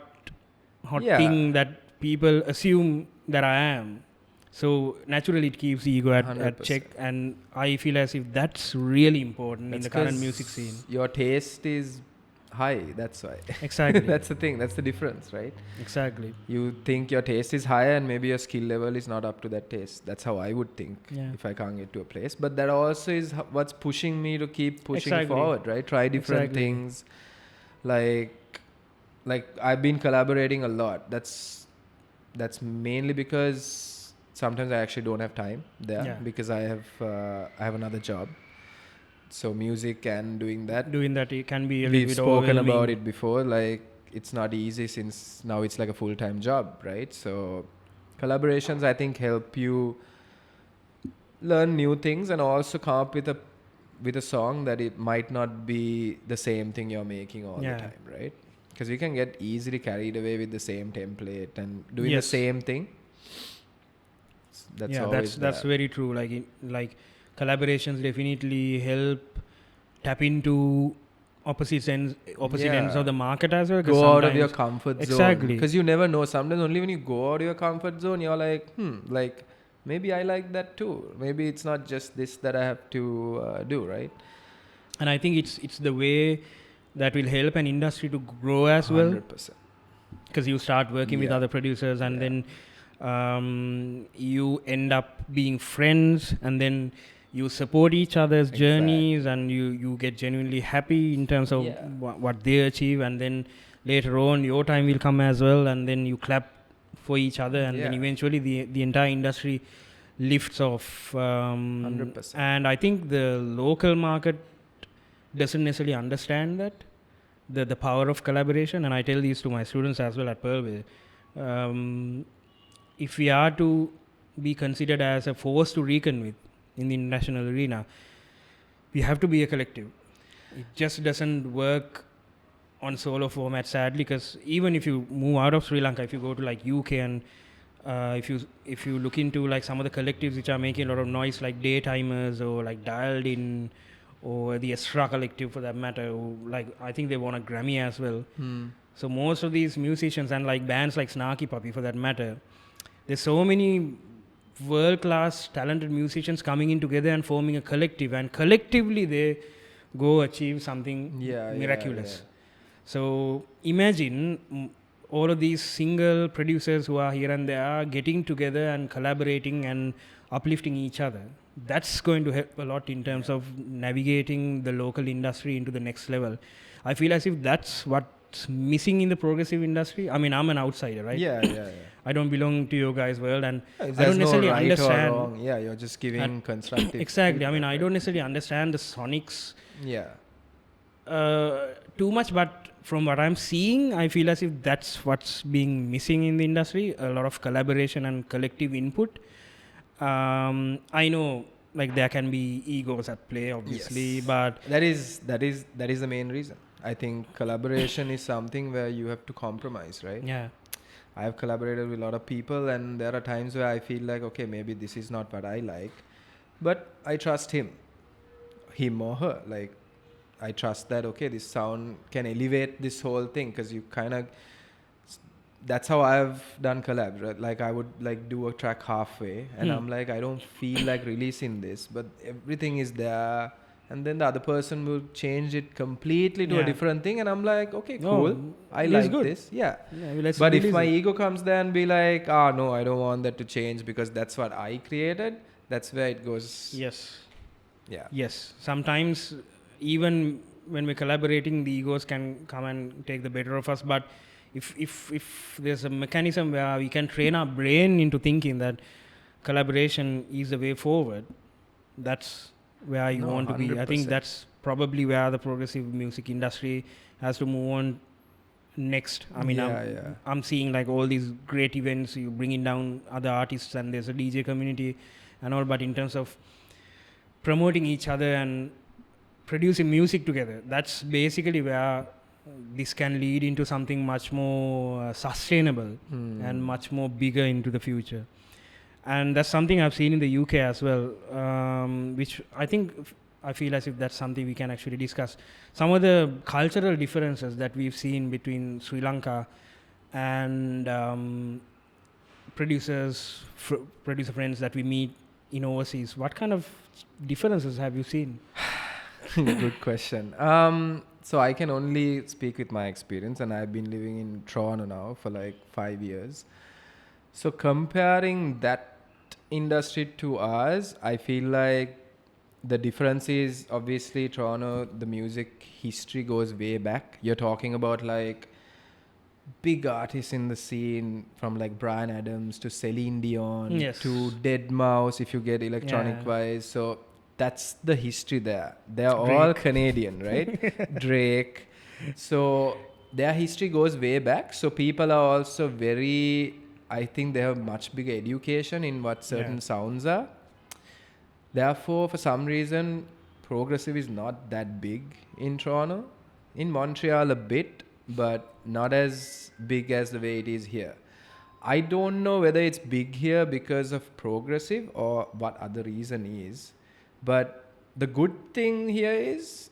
thing that people assume that I am. So naturally it keeps the ego at check, and I feel as if that's really important in the current music scene. Your taste is high, that's why. Exactly. That's the thing, that's the difference, right? Exactly. You think your taste is high and maybe your skill level is not up to that taste. That's how I would think if I can't get to a place. But that also is what's pushing me to keep pushing forward, right? Try different things. Like I've been collaborating a lot. That's mainly because sometimes I actually don't have time there because I have another job. So music and doing that it can be a little we've bit spoken about it before. Like it's not easy since now it's like a full-time job, right? So collaborations I think help you learn new things and also come up with a song that it might not be the same thing you're making all the time, right? Because you can get easily carried away with the same template and doing the same thing. That's very true. Like collaborations definitely help tap into opposite ends of the market as well. Go out of your comfort zone. Exactly. Because you never know. Sometimes only when you go out of your comfort zone, you're like, like maybe I like that too. Maybe it's not just this that I have to do, right? And I think it's the way that will help an industry to grow as 100%. well. Because you start working with other producers and then you end up being friends, and then you support each other's journeys, and you get genuinely happy in terms of what they achieve, and then later on your time will come as well, and then you clap for each other, and then eventually the entire industry lifts off. 100%. And I think the local market doesn't necessarily understand that, the power of collaboration, and I tell these to my students as well at Pearlbay. If we are to be considered as a force to reckon with in the international arena, we have to be a collective. It just doesn't work on solo format, sadly, because even if you move out of Sri Lanka, if you go to like UK and if you look into like some of the collectives which are making a lot of noise, like Daytimers or like Dialed In or the Esra collective for that matter, like I think they won a Grammy as well. So most of these musicians and like bands like Snarky Puppy for that matter, there's so many world-class talented musicians coming in together and forming a collective, and collectively they go achieve something miraculous. So imagine all of these single producers who are here and there getting together and collaborating and uplifting each other. That's going to help a lot in terms of navigating the local industry into the next level. I feel as if that's what what's missing in the progressive industry. I mean, I'm an outsider, right? Yeah. I don't belong to your guys' world, and If I don't there's no necessarily right understand. or wrong, you're just giving constructive. Exactly. I mean, feedback, I right? don't necessarily understand the sonics Yeah. too much, but from what I'm seeing, I feel as if that's what's being missing in the industry. A lot of collaboration and collective input. I know, like, there can be egos at play, obviously, Yes. but that is the main reason. I think collaboration is something where you have to compromise, right? yeah, I have collaborated with a lot of people, and there are times where I feel like, okay, maybe this is not what I like, but I trust him or her. Like, I trust that, okay, this sound can elevate this whole thing, because you kind of, that's how I've done collabs, right? Like, I would like do a track halfway and I'm like, I don't feel like releasing this, but everything is there, and then the other person will change it completely to a different thing, and I'm like, okay, cool, I like good. this. Yeah. Let's But if release my it. ego comes there and be like, ah, no, I don't want that to change because that's what I created, that's where it goes. Yes. Yeah. Yes. Sometimes, even when we're collaborating, the egos can come and take the better of us. But if there's a mechanism where we can train our brain into thinking that collaboration is the way forward, that's where you want to be. I think 100%. that's probably where the progressive music industry has to move on next. I mean, I'm seeing like all these great events, you bringing down other artists, and there's a DJ community and all, but in terms of promoting each other and producing music together, that's basically where this can lead into something much more sustainable and much more bigger into the future. And that's something I've seen in the UK as well, which I feel as if that's something we can actually discuss. Some of the cultural differences that we've seen between Sri Lanka and producer friends that we meet in overseas. What kind of differences have you seen? Good question. So I can only speak with my experience, and I've been living in Toronto now for like 5 years. So comparing that industry to ours, I feel like the difference is obviously Toronto, the music history goes way back. You're talking about like big artists in the scene, from like Bryan Adams to Celine Dion to Deadmau5 if you get electronic wise. So that's the history there. They're all Canadian, right? Drake. So their history goes way back. So people are also very, I think they have much bigger education in what certain sounds are. Therefore, for some reason, progressive is not that big in Toronto. In Montreal a bit, but not as big as the way it is here. I don't know whether it's big here because of progressive or what other reason is. But the good thing here is,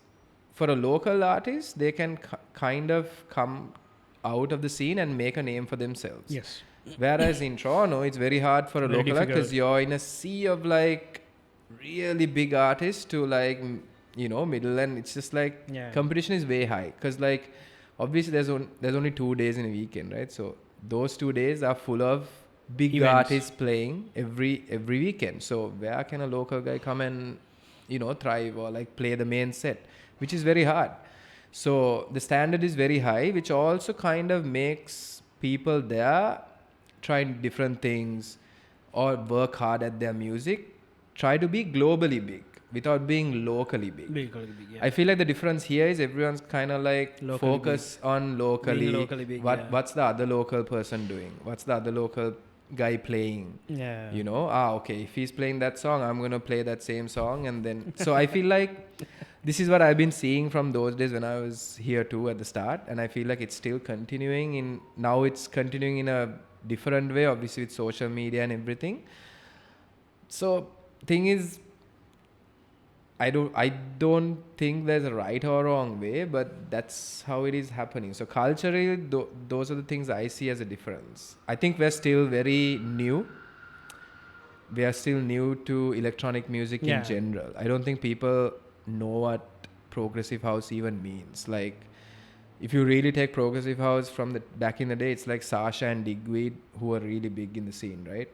for a local artist, they can kind of come out of the scene and make a name for themselves. Yes. Whereas in Toronto, it's very hard for a local artist because you're in a sea of like really big artists to like, middle, and it's just like competition is way high because like obviously there's only 2 days in a weekend, right? So those 2 days are full of big events. Artists playing every weekend. So where can a local guy come and thrive or like play the main set, which is very hard. So the standard is very high, which also kind of makes people there try different things or work hard at their music, try to be globally big without being locally big. I feel like the difference here is everyone's kind of like focus on locally big, what's the other local person doing, what's the other local guy playing, okay, if he's playing that song, I'm going to play that same song. And then so I feel like this is what I've been seeing from those days when I was here too at the start, and I feel like it's still continuing now it's continuing in a different way, obviously with social media and everything. So thing is, I don't think there's a right or wrong way, but that's how it is happening. So culturally, those are the things I see as a difference. I think we're still very new. We are still new to electronic music in general. I don't think people know what progressive house even means. Like, if you really take progressive house from the back in the day, it's like Sasha and Digweed who are really big in the scene, right?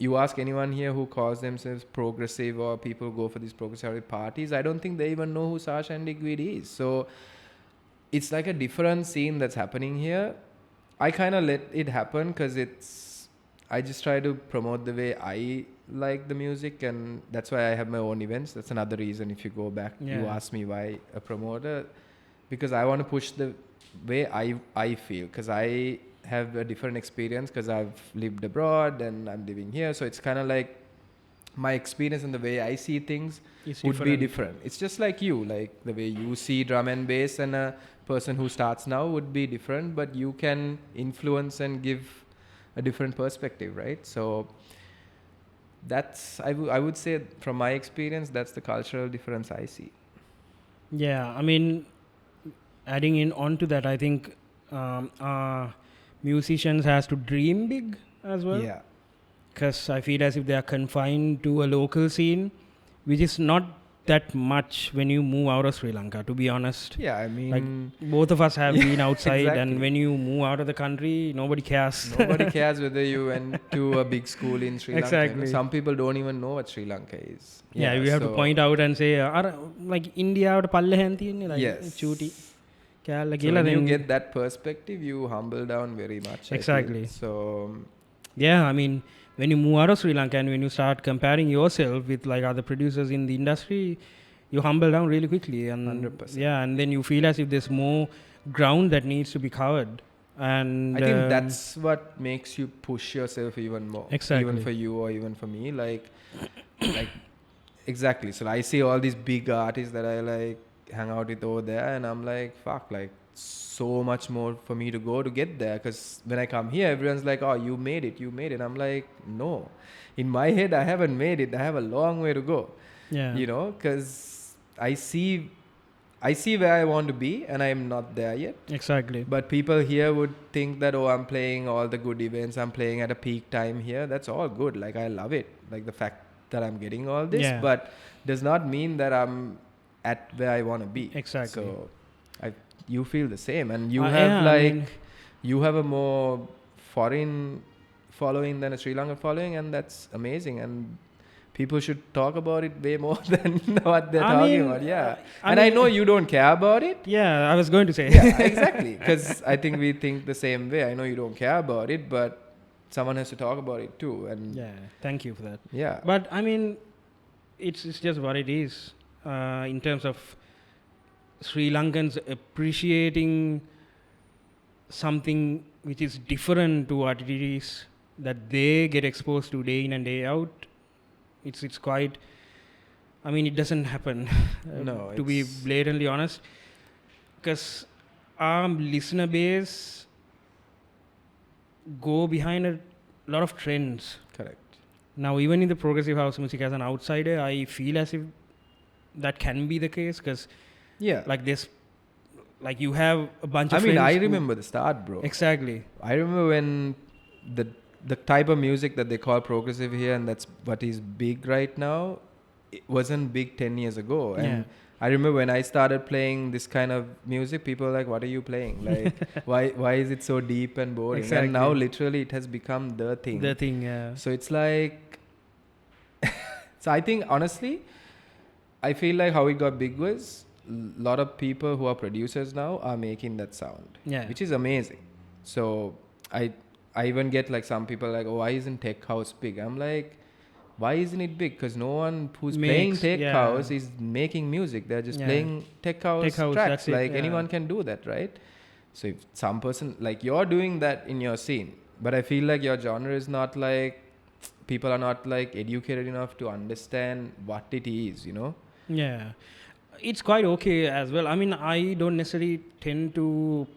You ask anyone here who calls themselves progressive or people go for these progressive parties, I don't think they even know who Sasha and Digweed is. So it's like a different scene that's happening here. I kind of let it happen because I just try to promote the way I like the music, and that's why I have my own events. That's another reason. If you go back, you ask me why a promoter, because I want to push the way I feel, because I have a different experience because I've lived abroad and I'm living here. So it's kind of like my experience and the way I see things would be different. It's just like you, like the way you see drum and bass and a person who starts now would be different, but you can influence and give a different perspective, right? So that's, I would say from my experience, that's the cultural difference I see. Yeah, I mean, adding in onto that, I think musicians has to dream big as well. Yeah. Because I feel as if they are confined to a local scene, which is not that much when you move out of Sri Lanka, to be honest. Yeah, I mean, like both of us have been outside, exactly. And when you move out of the country, nobody cares. Nobody cares whether you went to a big school in Sri Lanka. Exactly. Some people don't even know what Sri Lanka is. Yeah, you have to point out and say, like India, like yes. chuti. So when you get that perspective, you humble down very much. Exactly. So yeah, I mean, when you move out of Sri Lanka and when you start comparing yourself with like other producers in the industry, you humble down really quickly. And 100%. Yeah, and then you feel as if there's more ground that needs to be covered. And I think that's what makes you push yourself even more. Exactly. Even for you or even for me. Like exactly. So I see all these big artists that I like hang out with over there, and I'm like, fuck, like so much more for me to go to get there. Because when I come here, everyone's like, oh, you made it. I'm like, no, in my head I haven't made it. I have a long way to go. Yeah, you know, because I see where I want to be and I'm not there yet. Exactly. But people here would think that, oh, I'm playing all the good events, I'm playing at a peak time here. That's all good. Like, I love it, like the fact that I'm getting all this, but does not mean that I'm at where I want to be. Exactly. So you feel the same, and you have you have a more foreign following than a Sri Lankan following, and that's amazing, and people should talk about it way more than what they're talking about. Yeah. I know you don't care about it. Yeah, I was going to say. Yeah, exactly. Because I think we think the same way. I know you don't care about it, but someone has to talk about it too. And yeah, thank you for that. Yeah. But I mean, it's just what it is in terms of Sri Lankans appreciating something which is different to what it is that they get exposed to day in and day out. It's quite, I mean, it doesn't happen. No, to be blatantly honest, because our listener base go behind a lot of trends. Correct. Now, even in the progressive house music, as an outsider, I feel as if that can be the case, because like this, like you have a bunch of friends. I remember the start, bro. Exactly. I remember when the type of music that they call progressive here, and that's what is big right now, it wasn't big 10 years ago. And I remember when I started playing this kind of music, people were like, what are you playing? Like, why is it so deep and boring? Exactly. And now literally it has become the thing. The thing, yeah. So it's like, so I think honestly, I feel like how it got big was a lot of people who are producers now are making that sound, which is amazing. So I even get like some people like, oh, why isn't tech house big? I'm like, why isn't it big? Because no one who's playing tech house is making music. They're just playing tech house tracks. Like anyone can do that, right? So if some person, like you're doing that in your scene, but I feel like your genre is not like, people are not like educated enough to understand what it is, you know? Yeah. It's quite okay as well. I mean, I don't necessarily tend to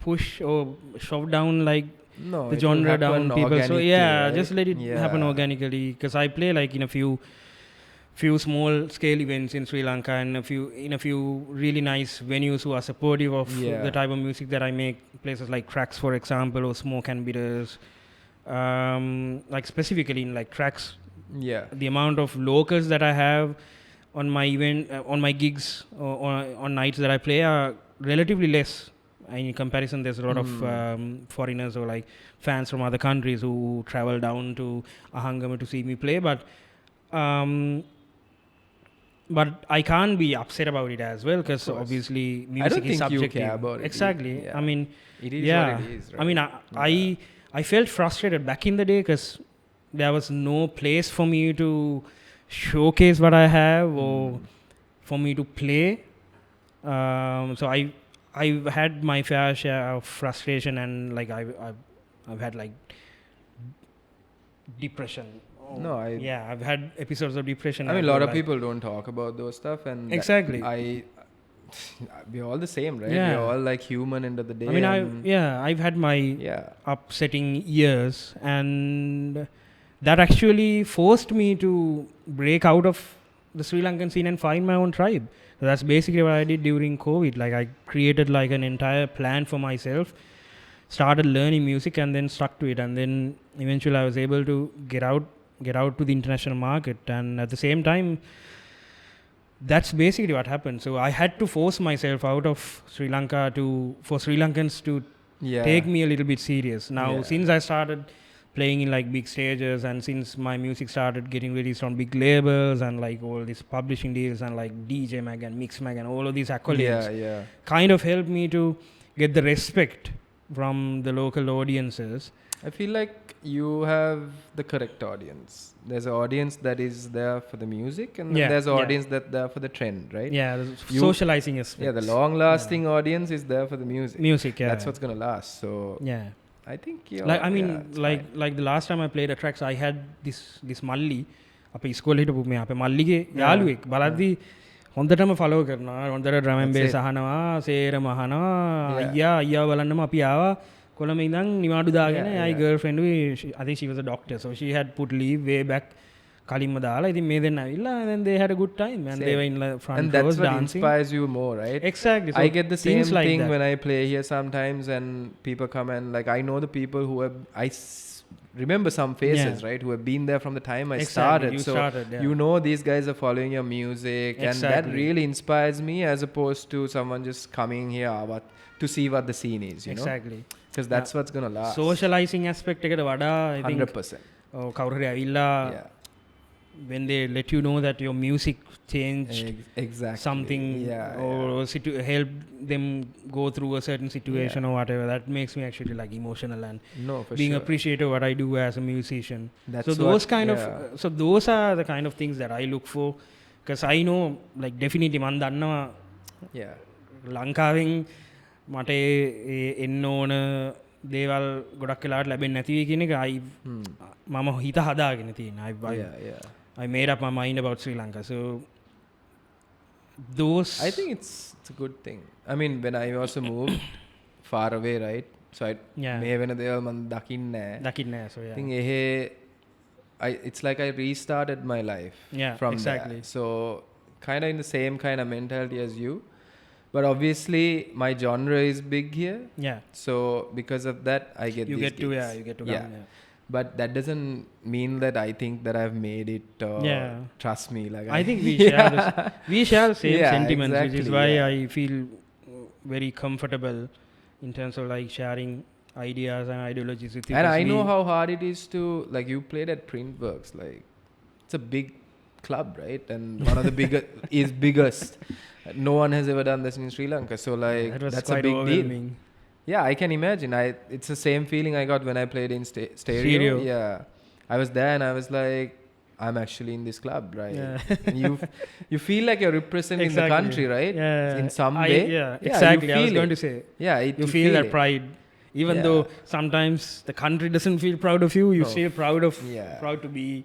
push or shove down like the genre down people. So right? Just let it happen organically. Because I play like in a few small scale events in Sri Lanka and in a few really nice venues who are supportive of the type of music that I make. Places like Tracks, for example, or Smoke and Bitters. Like specifically in like Tracks, the amount of locals that I have on my event, on my gigs, or on nights that I play are relatively less. In comparison, there's a lot of foreigners or like fans from other countries who travel down to Ahangama to see me play. But but I can't be upset about it as well, because obviously music is subjective. You care about it. Exactly. Yeah. I mean, it is what it is, right? I mean, I felt frustrated back in the day because there was no place for me to showcase what I have or for me to play. So I've had my fair share of frustration, and like I've had like depression. I've had episodes of depression. I mean, a lot of people don't talk about those stuff, and exactly. We're all the same, right? Yeah. We're all like human end of the day. I mean, I've had my upsetting years, and that actually forced me to break out of the Sri Lankan scene and find my own tribe. So that's basically what I did during COVID. Like I created like an entire plan for myself, started learning music, and then stuck to it, and then eventually I was able to get out to the international market. And at the same time, that's basically what happened. So I had to force myself out of Sri Lanka for Sri Lankans to take me a little bit serious. Now, since I started playing in like big stages, and since my music started getting released on big labels and like all these publishing deals and like DJ Mag and Mix Mag and all of these accolades kind of helped me to get the respect from the local audiences. I feel like you have the correct audience. There's an audience that is there for the music, and then there's an audience that's there for the trend, right? Yeah, socializing aspects. Yeah, the long-lasting audience is there for the music. That's what's gonna last. So I think like the last time I played a tracks, I had this Malli. අපේ ඉස්කෝලේ හිටපු මේ අපේ මල්ලිගේ යාළුවෙක් බලද්දි හොඳටම follow කරනවා. හොඳට ඩ්‍රම් ඇන්ඩ් බේස් අහනවා, සේරම අහනවා. අයියා බලන්නම අපි ආවා. කොළඹ ඉඳන් නිවාඩු දාගෙන I girlfriend I think she was a doctor, so she had put leave way back කලින්ම දාලා ඉතින් මේ දෙන්න ඇවිල්ලා, and then they had a good time and they were in the front and that's what dancing. Inspires you more, right? Exactly. So I get the same like thing that. when I play here sometimes, and people come and like I know the people who have remember some faces, right, who have been there from the time I started. You know these guys are following your music, and that really inspires me as opposed to someone just coming here to see what the scene is, you know? Because that's what's going to last. Socializing aspect එකට වඩා I think 100%. කවුරු හරි ඇවිල්ලා when they let you know that your music changed something or help them go through a certain situation or whatever, that makes me actually like emotional and being appreciative of what I do as a musician. So those are the kind of things that I look for, because I know like definitely මන් දන්නවා ලංකාවෙන් මට එන්න ඕන දේවල් ගොඩක් වෙලාවට ලැබෙන්නේ නැති වෙයි කියන එක මම හිත හදාගෙන තියෙනවා. I made up my mind about Sri Lanka. So I think it's a good thing. I mean, when I also moved far away, right? So මේ වෙන දේවල් මම දකින්නේ නැහැ. So I think it's like I restarted my life from there. So kind of in the same kind of mentality as you. But obviously my genre is big here. So because of that I get you these get gigs. to you get to come. But that doesn't mean that I think that I've made it. Trust me, like I think we share same sentiments, which is why I feel very comfortable in terms of like sharing ideas and ideologies with you. And I know how hard it is to like you played at Printworks, like it's a big club, right? And one of the biggest. No one has ever done this in Sri Lanka, so like that's a big deal. Yeah, I can imagine. It's the same feeling I got when I played in stereo. Yeah, I was there and I was like, I'm actually in this club, right? And you feel like you're representing the country, right? In some way. Exactly. I was going to say. You feel that pride, even though sometimes the country doesn't feel proud of you. You're still proud to be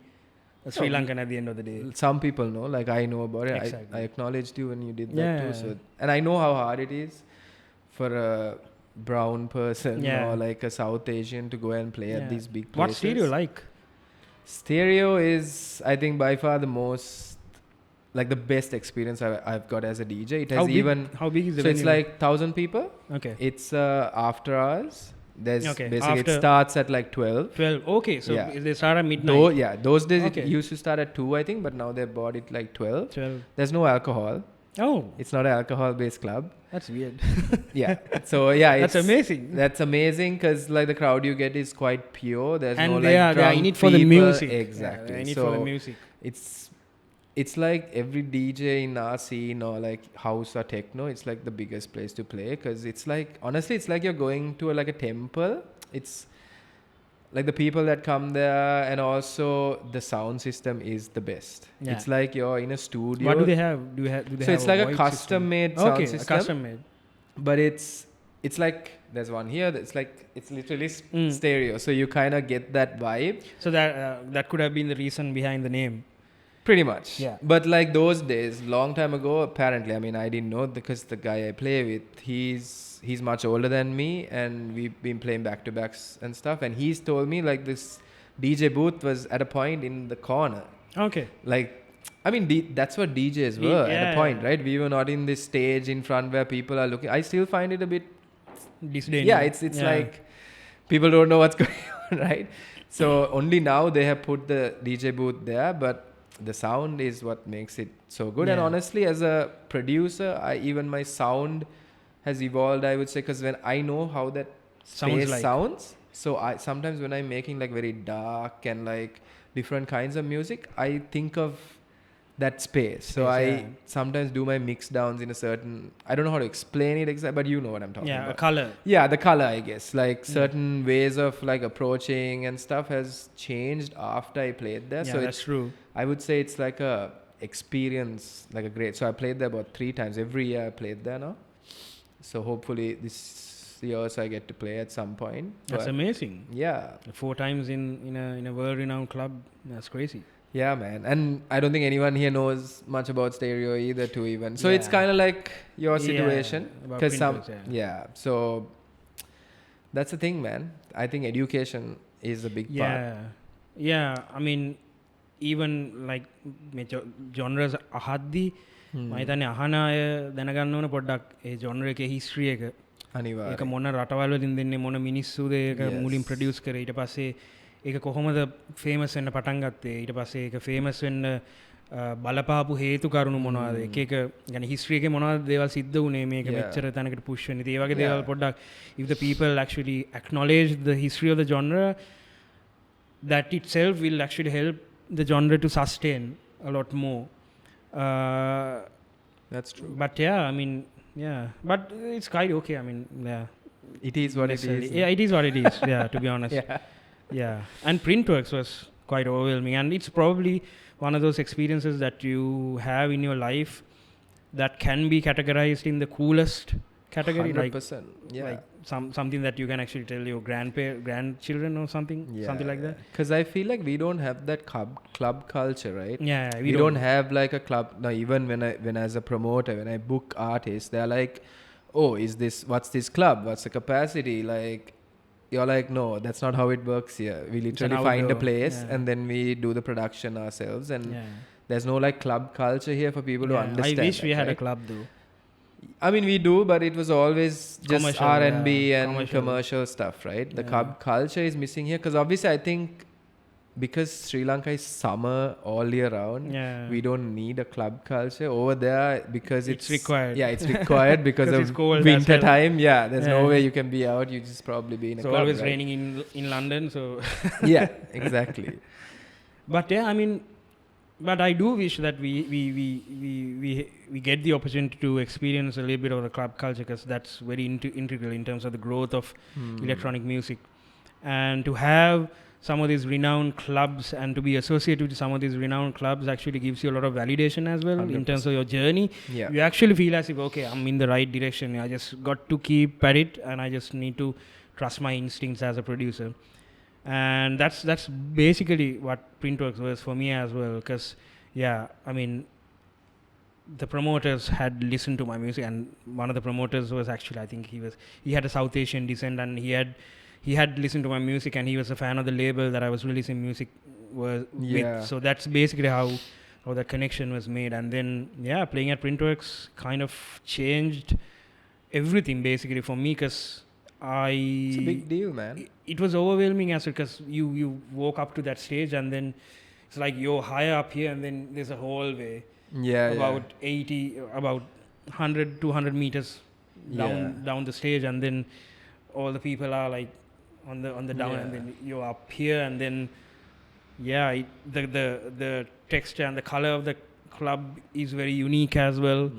a Sri Lankan at the end of the day. Some people know, like I know about it. I acknowledged you when you did that too. So, and I know how hard it is for a brown person or like a South Asian to go and play at these big places. What's stereo like? Stereo is, I think, by far the most, like the best experience I've got as a DJ. It has how big is the venue? So it's like 1,000 people. Okay. It's after hours. There's basically it starts at like 12. 12. Okay, so they start at midnight. Those days it used to start at 2, I think, but now they bought it like 12. There's no alcohol. It's not an alcohol-based club. That's weird. So that's amazing. That's amazing because like the crowd you get is quite pure. There's and no they like are in it for the music. Exactly. They're in it so for the music. It's it's like every DJ in our scene or like house or techno, it's like the biggest place to play because it's like, honestly, it's like you're going to like a temple. It's like the people that come there, and also the sound system is the best. Yeah. It's like you're in a studio. What do they have? Do they So have it's like a voice custom made sound okay, system. custom made. But it's like there's one here that's like it's literally stereo, so you kind of get that vibe. So that could have been the reason behind the name. Pretty much. Yeah. But like those days, long time ago, apparently, I mean, I didn't know because the guy I play with, he's much older than me, and we've been playing back to backs and stuff. And he's told me like this DJ booth was at a point in the corner. Okay. Like, I mean, that's what DJs were at a point, right? We were not in this stage in front where people are looking. I still find it a bit disdain. Yeah, it's like people don't know what's going on, right? So only now they have put the DJ booth there, but the sound is what makes it so good. And honestly, as a producer, even my sound has evolved, I would say, because when I know how that space sounds, so I sometimes when I'm making like very dark and like different kinds of music, I think of that space. So I sometimes do my mix downs in a certain, I don't know how to explain it exactly, but you know what I'm talking about. Yeah, a color. Yeah, the color, I guess. Like certain ways of like approaching and stuff has changed after I played there. Yeah, so that's true. I would say it's like a experience, like a great. So I played there about 3 times. Every year I played there now. So hopefully this year also I get to play at some point. That's amazing. Yeah. 4 times in a world-renowned club. That's crazy. Yeah, man. And I don't think anyone here knows much about stereo either too even. So it's kind of like your situation. Because So that's the thing, man. I think education is a big part. Yeah. I mean, even like genres ahaddi මම හිතන්නේ අහන අය දැනගන්න ඕන පොඩ්ඩක් ඒ ජොනර් එකේ history එක. අනිවාර්යයෙන්. ඒක මොන රටවල් වලින් දෙන්නේ මොන මිනිස්සුද ඒක මුලින් ප්‍රොඩියුස් කරේ ඊට පස්සේ ඒක කොහොමද ෆේමස් වෙන්න පටන් ගත්තේ ඊට පස්සේ ඒක ෆේමස් වෙන්න බලපාපු හේතු කරුණු මොනවද එක එක يعني හිස්ටරි එකේ මොනවද දේවල් සිද්ධ වුනේ මේක මෙච්චර තැනකට පුෂ් වෙන්නේ ඒ වගේ දේවල් පොඩ්ඩක් if the people actually acknowledge the history of the genre that itself will actually help the genre to sustain a lot more. That's true. But I mean, but it's quite okay. I mean, it is what it is. Yeah, it is what it is. To be honest. And Printworks was quite overwhelming, and it's probably one of those experiences that you have in your life that can be categorized in the coolest category. 100%. Like something that you can actually tell your grandchildren or something like that. Because I feel like we don't have that club culture, right? We don't have like a club. No, even when as a promoter, when I book artists, they're like, oh, what's this club? What's the capacity? Like, you're like, no, that's not how it works here. We literally find a place and then we do the production ourselves, and there's no like club culture here for people to understand. I wish we had a club though. I mean, we do, but it was always just commercial, R&B and commercial stuff, right? The club culture is missing here because obviously I think because Sri Lanka is summer all year round, we don't need a club culture over there because it's required. Yeah, it's required because of it's cold winter time. Yeah, there's no way you can be out. You just probably be in a club. It's always right? raining in London, so yeah, exactly. But I mean, but I do wish that we get the opportunity to experience a little bit of the club culture because that's very integral in terms of the growth of electronic music, and to have some of these renowned clubs and to be associated with some of these renowned clubs actually gives you a lot of validation as well 100%. In terms of your journey. You actually feel as if, okay, I'm in the right direction. I just got to keep at it and I just need to trust my instincts as a producer. And that's basically what Printworks was for me as well, because I mean, the promoters had listened to my music, and one of the promoters was actually, I think he had a South Asian descent, and he had listened to my music, and he was a fan of the label that I was releasing music with. So that's basically how that connection was made. And then playing at Printworks kind of changed everything basically for me, because it's a big deal, man. It was overwhelming as well, because you walk up to that stage and then it's like you're higher up here and then there's a hallway about 100-200 meters down the stage, and then all the people are like on the down, and then you're up here, and then the texture and the color of the club is very unique as well.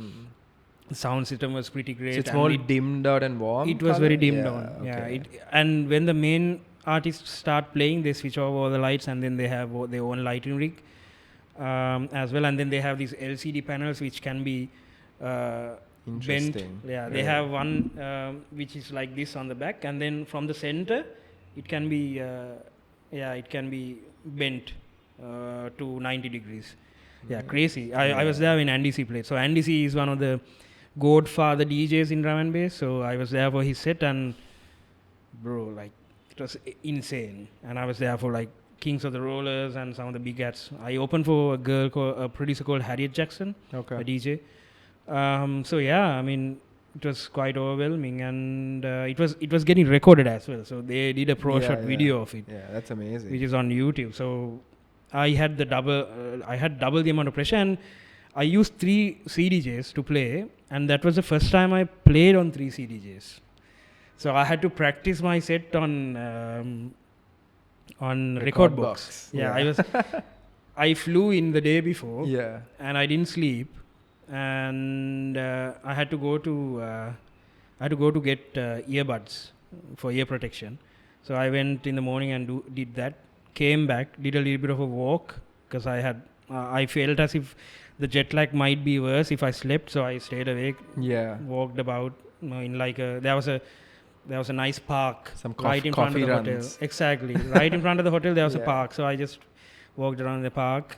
The sound system was pretty great. So it's more dimmed out and warm. It was very dimmed down. Okay. And when the main artists start playing, they switch off all the lights, and then they have their own lighting rig as well. And then they have these LCD panels which can be bent. Interesting. They have one which is like this on the back, and then from the center, it can be bent to 90 degrees. Yeah, crazy. I was there when Andy C played. So Andy C is one of the godfather DJs in drum and bass. So I was there for his set, and bro, like, it was insane. And I was there for like Kings of the Rollers and some of the big acts. I opened for a producer called Harriet Jackson, a DJ. So yeah, I mean, it was quite overwhelming, and it was getting recorded as well. So they did a shot video of it. Yeah, that's amazing. Which is on YouTube. So I had double the amount of pressure, and I used 3 CDJs to play, and that was the first time I played on 3 CDJs. So I had to practice my set on record box. Yeah. I flew in the day before. Yeah. And I didn't sleep, and I had to go to get earbuds for ear protection. So I went in the morning and did that. Came back, did a little bit of a walk, because I felt as if the jet lag might be worse if I slept, so I stayed awake. Yeah. Walked about in like there was a nice park right in front front of the hotel. Exactly. Right in front of the hotel there was a park, so I just walked around the park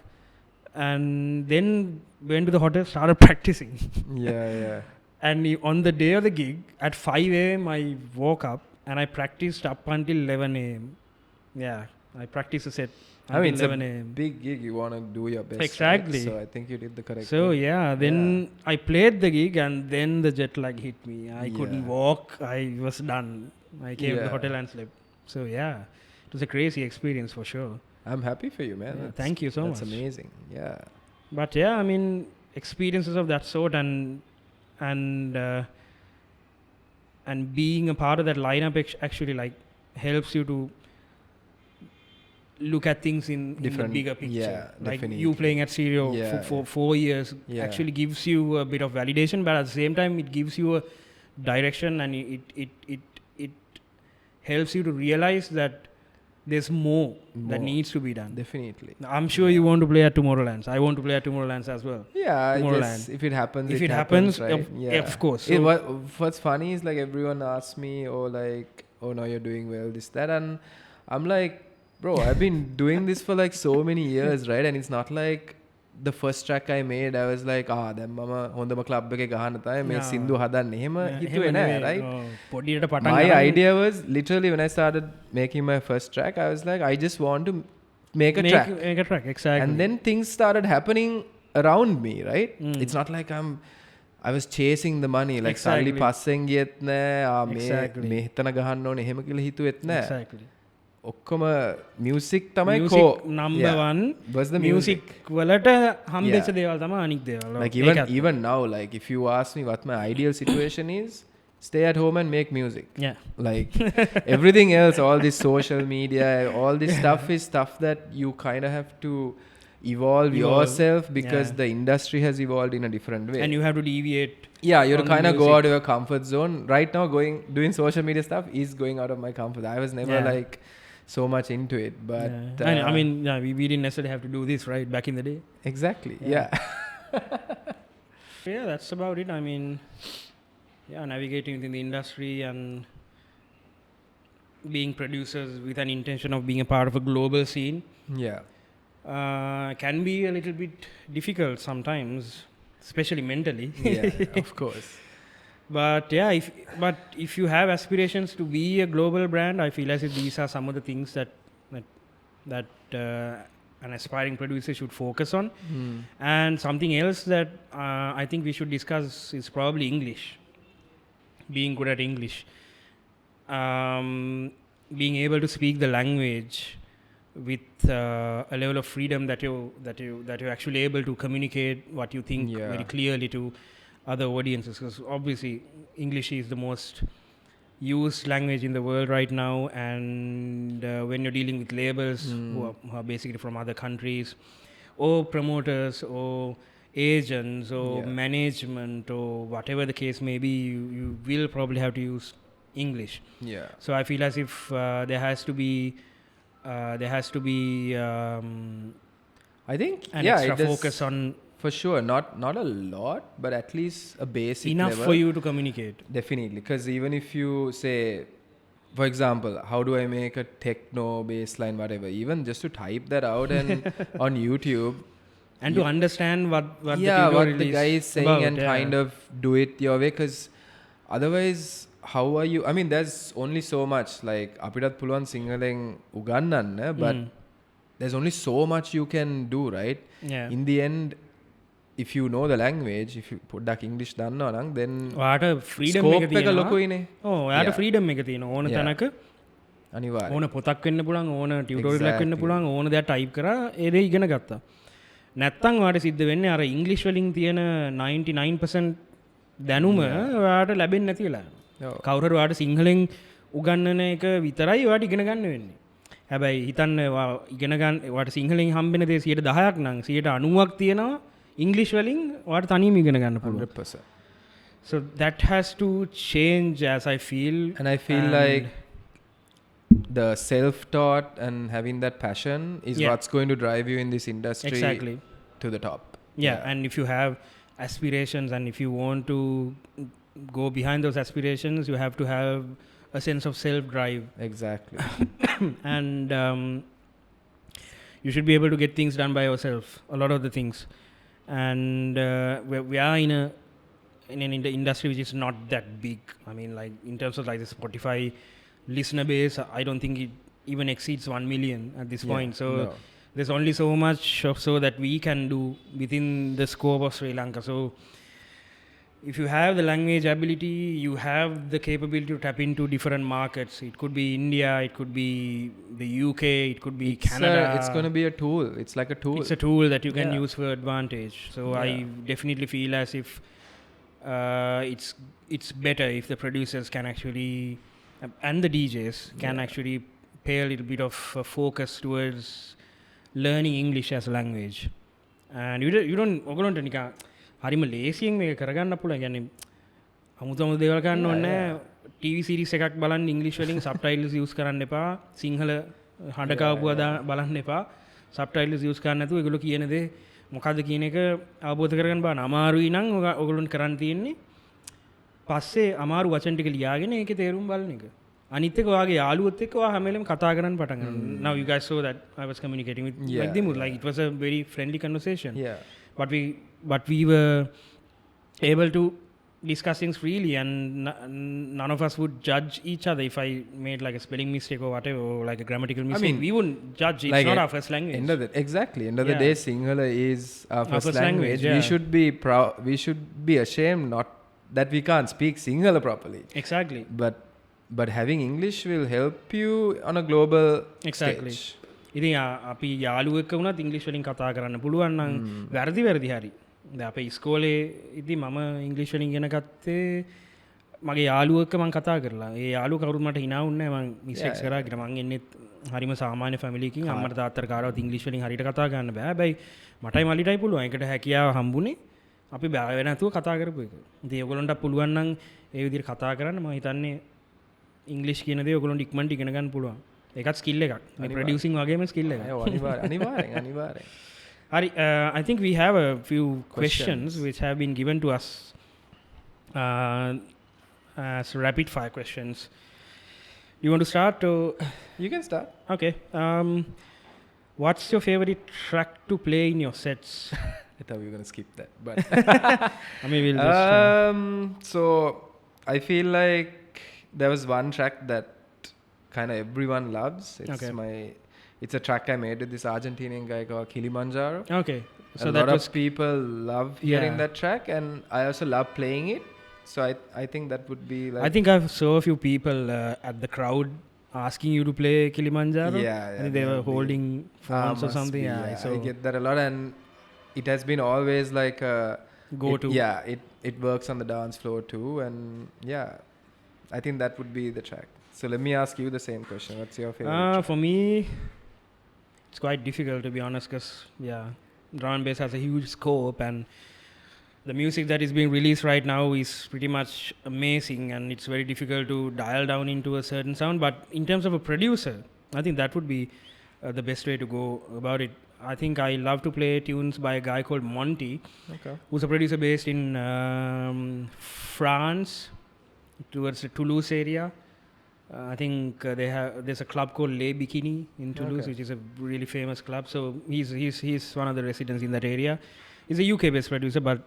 and then went to the hotel, started practicing. Yeah. And on the day of the gig at 5 a.m. I woke up and I practiced up until 11 a.m. Yeah. I practiced a set. I mean, it's a 11 a.m. big gig. You want to do your best. Exactly. Right? So I think you did the correct So thing. yeah, then I played the gig, and then the jet lag hit me. I couldn't walk. I was done. I came to the hotel and slept. So yeah, it was a crazy experience for sure. I'm happy for you, man. Thank you so much. That's amazing. Yeah. But yeah, I mean, experiences of that sort and being a part of that lineup actually like helps you to look at things in the bigger picture. Yeah, like definitely. you playing at stereo for 4 years actually gives you a bit of validation, but at the same time it gives you a direction, and it helps you to realize that there's more that needs to be done. Definitely. I'm sure you want to play at Tomorrowlands. I want to play at Tomorrowlands as well. Yeah, I guess if it happens, if it happens, right? of course. So What's funny is like everyone asks me, oh no, you're doing well, this, that, and I'm like, bro, I've been doing this for like so many years, right? And it's not like the first track I made, I was like, දැන් මම හොඳම club එකේ ගහන්න තමයි මේ සින්දු හදන්න. එහෙම හිතුවේ නෑ, right? My idea was literally when I started making my first track, I was like, I just want to make a track. Make a track, exactly. And then things started happening around me, right? It's not like I was chasing the money, like සල්ලි පස්සෙන් ගියෙත් නෑ, මේ හිතන ගහන්න ඕනේ එහෙම කියලා හිතුවෙත් නෑ. Exactly. ඔක්කොම music තමයි number one was the music වලට හම්බෙච්ච දේවල් තමයි අනික් දේවල්. Like even now, like if you ask me what my ideal situation is, stay at home and make music. Yeah. Like everything else, all this social media, all this stuff is stuff that you kind of have to evolve yourself, because the industry has evolved in a different way. And you have to deviate. Yeah, you have to kind of go out of your comfort zone. Right now, doing social media stuff is going out of my comfort. I was never like so much into it, but I mean, we didn't necessarily have to do this right back in the day. Exactly. Yeah. That's about it. I mean, navigating within the industry and being producers with an intention of being a part of a global scene. Yeah. Can be a little bit difficult sometimes, especially mentally. Yeah, of course. But if you have aspirations to be a global brand, I feel as if these are some of the things that an aspiring producer should focus on. And something else that I think we should discuss is probably English. Being good at English, being able to speak the language with a level of freedom that you're actually able to communicate what you think very clearly to other audiences, because obviously English is the most used language in the world right now, and when you're dealing with labels who are basically from other countries, or promoters, or agents or management or whatever the case may be, you will probably have to use English. Yeah. So I feel as if there has to be I think an extra focus on, for sure, not a lot, but at least a basic enough level. for you to communicate. Definitely, because even if you say, for example, how do I make a techno bass line, whatever, even just to type that out and on YouTube, and to understand what what the guy is saying about, and kind of do it your way, because otherwise how are you, I mean, there's only so much, like අපිටත් පුළුවන් සිංහලෙන් උගන්නන්න, but there's only so much you can do, right? In the end, if you know the language, if you පොඩ්ඩක් English දන්නවා නම්, then ඔයාට freedom scope එක එක තියෙනවා. ලොකුයිනේ. ඔයාට freedom එක තියෙනවා. ඕන තැනක අනිවාර්යයෙන්. ඕන පොතක් වෙන්න පුළුවන්, ඕන ටියුටෝරියල් එකක් වෙන්න පුළුවන්, ඕන දෙයක් ටයිප් කරා ඒ දේ ඉගෙන ගත්තා. නැත්තම් ඔයාට සිද්ධ වෙන්නේ අර ඉංග්‍රීසි වලින් තියෙන 99% දැනුම ඔයාට ලැබෙන්නේ නැති වෙලා. කවුරු හරි ඔයාට සිංහලෙන් උගන්වන එක විතරයි ඔයාට ඉගෙන ගන්න වෙන්නේ. හැබැයි හිතන්න ඉගෙන ගන්න ඔයාට සිංහලෙන් හම්බෙන දේ 10%ක් නම් 90%ක් තියෙනවා ඉංග්‍රීසි වලින් ඔයාට තනියම ඉගෙන ගන්න පුළුවන්. 100%. So that has to change, as I feel. And I feel like the self-taught and having that passion is what's going to drive you in this industry to the top. And if you have aspirations and if you want to go behind those aspirations, you have to have a sense of self-drive. Exactly. And you should be able to get things done by yourself, a lot of the things. And we are in the industry which is not that big. I mean, like in terms of like the Spotify listener base, I don't think it even exceeds 1 million at this point. So there's only so much so that we can do within the scope of Sri Lanka. So if you have the language ability, you have the capability to tap into different markets. It could be India, it could be the UK, it could be Canada. It's going to be a tool. It's like a tool. It's a tool that you can use for advantage. So I definitely feel as if it's better if the producers can actually, and the DJs can actually pay a little bit of focus towards learning English as a language. And you don't ඔයගොල්ලන්ට නිකන් හරිම ලේසියෙන් මේක කරගන්න පුළුවන්. يعني අමුතුම දේවල් ගන්න ඕනේ නැහැ. TV series එකක් බලන්න ඉංග්‍රීසි වලින් subtitles use කරන්න එපා. සිංහල හඬ කවපුවා බලන්න එපා. subtitles use කරන්න නැතුව ඒගොල්ලෝ කියන දේ මොකද්ද කියන එක අවබෝධ කරගන්න බලන්න. අමාරුයි නම් ඔයගොල්ලන්ට කරන්න තියෙන්නේ පස්සේ අමාරු වචන ටික ලියාගෙන ඒකේ තේරුම් බලන එක. අනිත් එක ඔයාගේ යාළුවොත් එක්ක ඔයා හැම වෙලේම කතා කරන්න පටන් ගන්නවා. Now you guys saw that I was communicating with like Dimuth, like it was a very friendly conversation. But we were able to discuss things freely, and none of us would judge each other if I made like a spelling mistake or whatever, or like a grammatical mistake. I mean, we wouldn't judge. It's like not our first language. End of the day, Sinhala is our first language. We should be proud. We should be ashamed not that we can't speak Sinhala properly. Exactly. But having English will help you on a global stage. ඉතින් අපි යාළුවෙක් එක්ක වුණත් ඉංග්‍රීසි වලින් කතා කරන්න පුළුවන් නම් වැරදි හරි. දැන් අපේ ඉස්කෝලේ ඉතින් මම ඉංග්‍රීසි වලින් ඉගෙන ගත්තේ මගේ යාළුවෙක් එක්ක මම කතා කරලා. ඒ යාළුවා කවුරුත් මට hina වුන්නේ නැහැ. මම මිස්ටේක්ස් කරා කියලා. මම එන්නේ හරිම සාමාන්‍ය ෆැමිලි එකකින්. අම්මට තාත්තට කාටවත් ඉංග්‍රීසි වලින් හරියට කතා කරන්න බෑ. හැබැයි මටයි මල්ලිටයි පුළුවන්. ඒකට හැකියාව හම්බුනේ අපි බය වෙන්නේ නැතුව කතා කරපු එක. ඉතින් ඒගොල්ලන්ට පුළුවන් නම් ඒ විදිහට කතා කරන්න මම හිතන්නේ ඉංග්‍රීසි කියන දේ ඔයගොල්ලන්ට ඉක්මනට ඉගෙන ගන්න පුළුවන්. ඒකත් ස්කිල් එකක්. මේ ප්‍රොඩියුසින් වගේම ස්කිල් එකක්. අනිවාර්යෙන්. Hari, I think we have a few questions which have been given to us as rapid fire questions. You want to start? You can start. Okay. What's your favorite track to play in your sets? I thought we were going to skip that, but I mean, we'll just, so I feel like there was one track that kind of everyone loves. It's a track I made with this Argentinian guy called Kilimanjaro. Okay. So a lot of people love hearing that track, and I also love playing it. So I think that would be like... I think I saw a few people at the crowd asking you to play Kilimanjaro. Yeah. They were holding phones or something. So I get that a lot, and it has been always like a... Go-to. It works on the dance floor too, and I think that would be the track. So let me ask you the same question. What's your favorite track? For me, it's quite difficult to be honest, because drum and bass has a huge scope, and the music that is being released right now is pretty much amazing, and it's very difficult to dial down into a certain sound. But in terms of a producer, I think that would be the best way to go about it. I think I love to play tunes by a guy called Monty, who's a producer based in France, towards the Toulouse area. I think there's a club called Les Bikini in Toulouse, which is a really famous club. So he's one of the residents in that area. He's a UK-based producer, but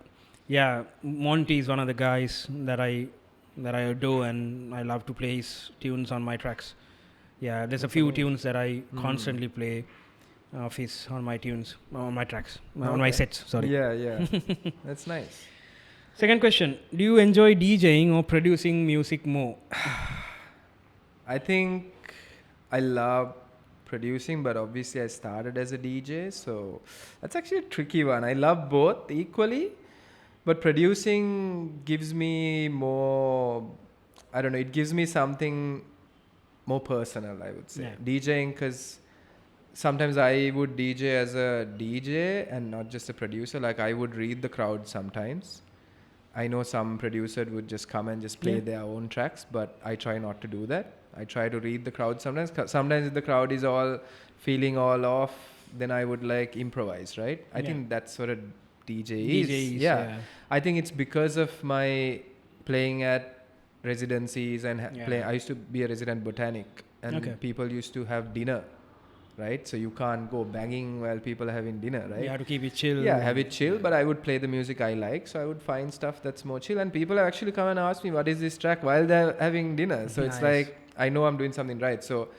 yeah, Monty is one of the guys that I adore, and I love to play his tunes on my tracks. Yeah, there's a few tunes that I constantly play of his on my tunes, on my tracks, on my sets. Sorry. Yeah. That's nice. Second question: do you enjoy DJing or producing music more? I think I love producing, but obviously I started as a DJ, so that's actually a tricky one. I love both equally, but producing gives me more, I don't know, it gives me something more personal, I would say. Yeah. DJing, because sometimes I would DJ as a DJ and not just a producer. Like I would read the crowd sometimes. I know some producer would just come and just play their own tracks, but I try not to do that. I try to read the crowd sometimes. Sometimes if the crowd is all feeling all off, then I would like improvise, right? I think that's what a DJ is. Yeah. I think it's because of my playing at residencies and I used to be a resident botanic, and people used to have dinner, right? So you can't go banging while people are having dinner, right? You have to keep it chill. Yeah, have it chill, but I would play the music I like, so I would find stuff that's more chill, and people have actually come and asked me, what is this track, while they're having dinner. So it's like, I know I'm doing something right. So,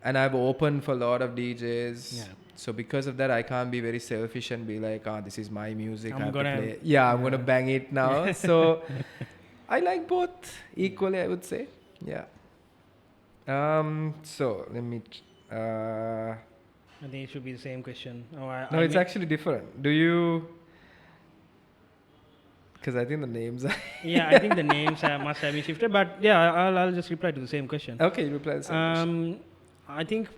and I've opened for a lot of DJs. Yeah. So because of that, I can't be very selfish and be like, this is my music. I'm going to play it. Yeah, I'm going to bang it now. So I like both equally, I would say. Yeah. So let me... I think it should be the same question. No, it's actually different. Do you... Because I think the names are... Yeah, I think the names must have been shifted. But yeah, I'll just reply to the same question. Okay, you reply to the same question. I think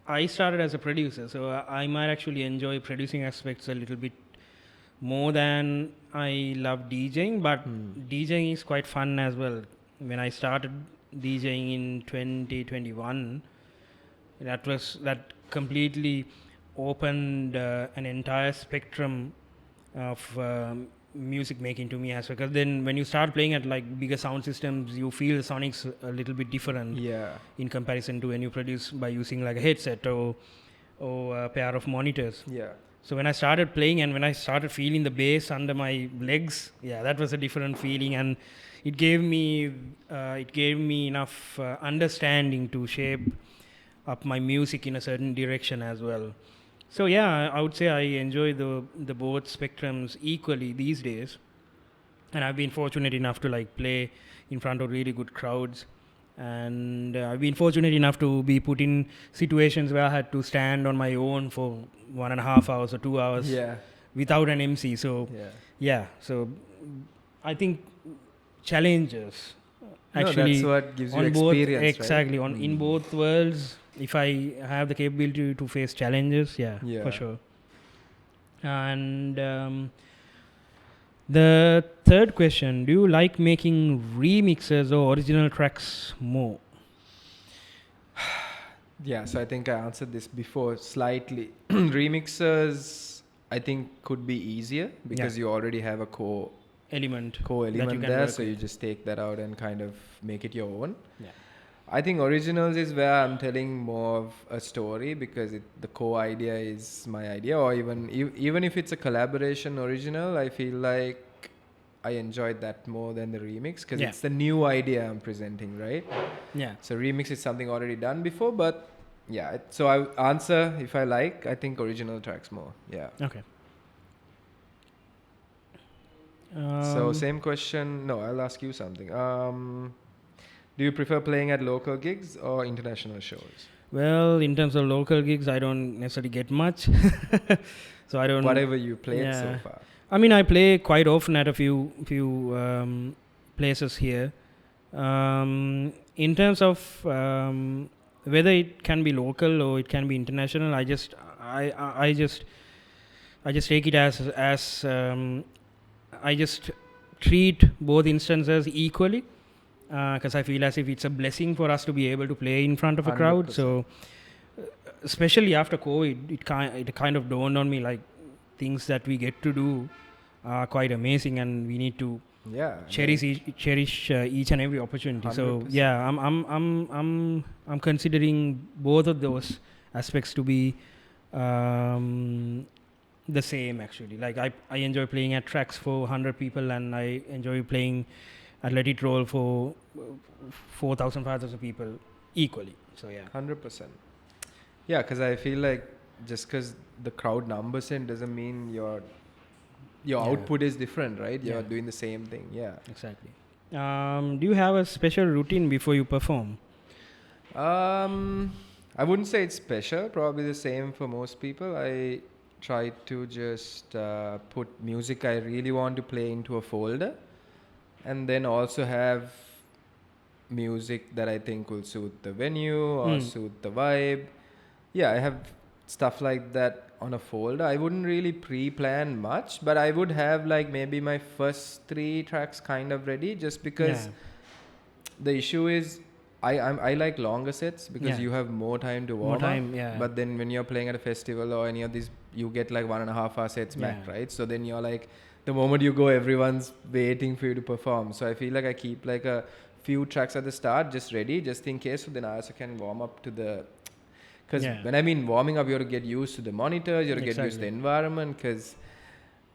I started as a producer, so I might actually enjoy producing aspects a little bit more than I love DJing. But DJing is quite fun as well. When I started DJing in 2021, that completely opened an entire spectrum of music making to me as well. Because then when you start playing at like bigger sound systems, you feel the sonics a little bit different in comparison to when you produce by using like a headset or a pair of monitors. Yeah. So when I started playing and when I started feeling the bass under my legs, that was a different feeling, and it gave me enough understanding to shape up my music in a certain direction as well. So yeah, I would say I enjoy the both spectrums equally these days, and I've been fortunate enough to like play in front of really good crowds, and I've been fortunate enough to be put in situations where I had to stand on my own for 1.5 hours or 2 hours without an MC. So so I think challenges actually that's what gives you experience, exactly, right? In both worlds. If I have the capability to face challenges, for sure. And the third question: do you like making remixes or original tracks more? Yeah, so I think I answered this before slightly. Remixes, I think, could be easier because you already have a core element there, so you just take that out and kind of make it your own. Yeah. I think originals is where I'm telling more of a story, because the core idea is my idea, or even if it's a collaboration original, I feel like I enjoyed that more than the remix, because it's the new idea I'm presenting, right? Yeah. So remix is something already done before, but so I answer if I think original tracks more. Yeah. Okay. So same question. No, I'll ask you something. Do you prefer playing at local gigs or international shows? Well, in terms of local gigs, I don't necessarily get much. So I don't... Whatever you played so far. I mean, I play quite often at a few places here. In terms of whether it can be local or it can be international, I just I just take it as I just treat both instances equally, because I feel as if it's a blessing for us to be able to play in front of a crowd. 100%. So especially after COVID, it kind of dawned on me like things that we get to do are quite amazing, and we need to cherish each and every opportunity. 100%. So yeah, I'm considering both of those aspects to be the same actually. Like I enjoy playing at tracks for 100 people, and I enjoy playing at Let It Roll for 4,000, 5,000 people equally. So yeah, 100%. Yeah, because I feel like just because the crowd numbers in doesn't mean your output is different, right? You're doing the same thing. Yeah, exactly. Do you have a special routine before you perform? I wouldn't say it's special. Probably the same for most people. I try to just put music I really want to play into a folder, and then also have music that I think will suit the venue or suit the vibe. Yeah, I have stuff like that on a folder. I wouldn't really pre-plan much, but I would have like maybe my first 3 tracks kind of ready, just because the issue is I like longer sets because you have more time to warm up. But then when you're playing at a festival or any of these, you get like 1.5 hour sets back, right? So then you're like, the moment you go, everyone's waiting for you to perform. So I feel like I keep like a few tracks at the start just ready, just in case, so then I also can warm up to the... Because when I mean warming up, you have to get used to the monitors, you have to get used to the environment, because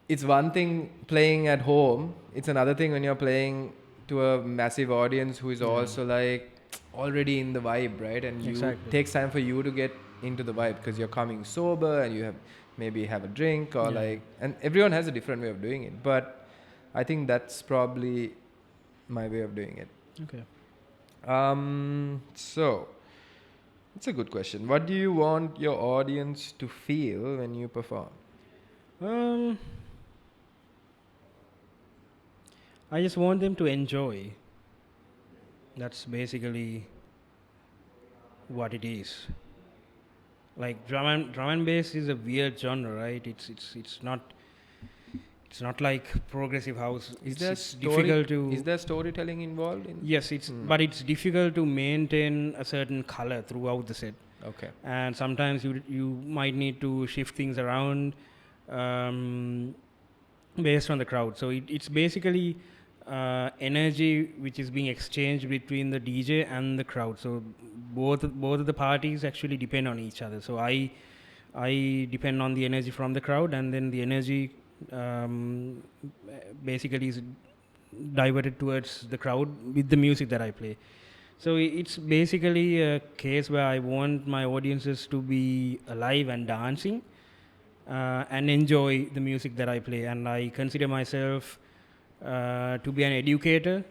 it's one thing playing at home, it's another thing when you're playing to a massive audience who is also like already in the vibe, right? And it takes time for you to get into the vibe, because you're coming sober and you have maybe have a drink or like, and everyone has a different way of doing it, but I think that's probably my way of doing it. Okay. So it's a good question. What do you want your audience to feel when you perform? I just want them to enjoy. That's basically what it is. Like drum and bass is a weird genre, right? It's not like progressive house. Is there storytelling involved in? Yes, but it's difficult to maintain a certain color throughout the set. Okay. And sometimes you might need to shift things around based on the crowd. So it's basically energy which is being exchanged between the DJ and the crowd. So both of the parties actually depend on each other. So I depend on the energy from the crowd, and then the energy basically is diverted towards the crowd with the music that I play. So it's basically a case where I want my audiences to be alive and dancing and enjoy the music that I play. And I consider myself to be an educator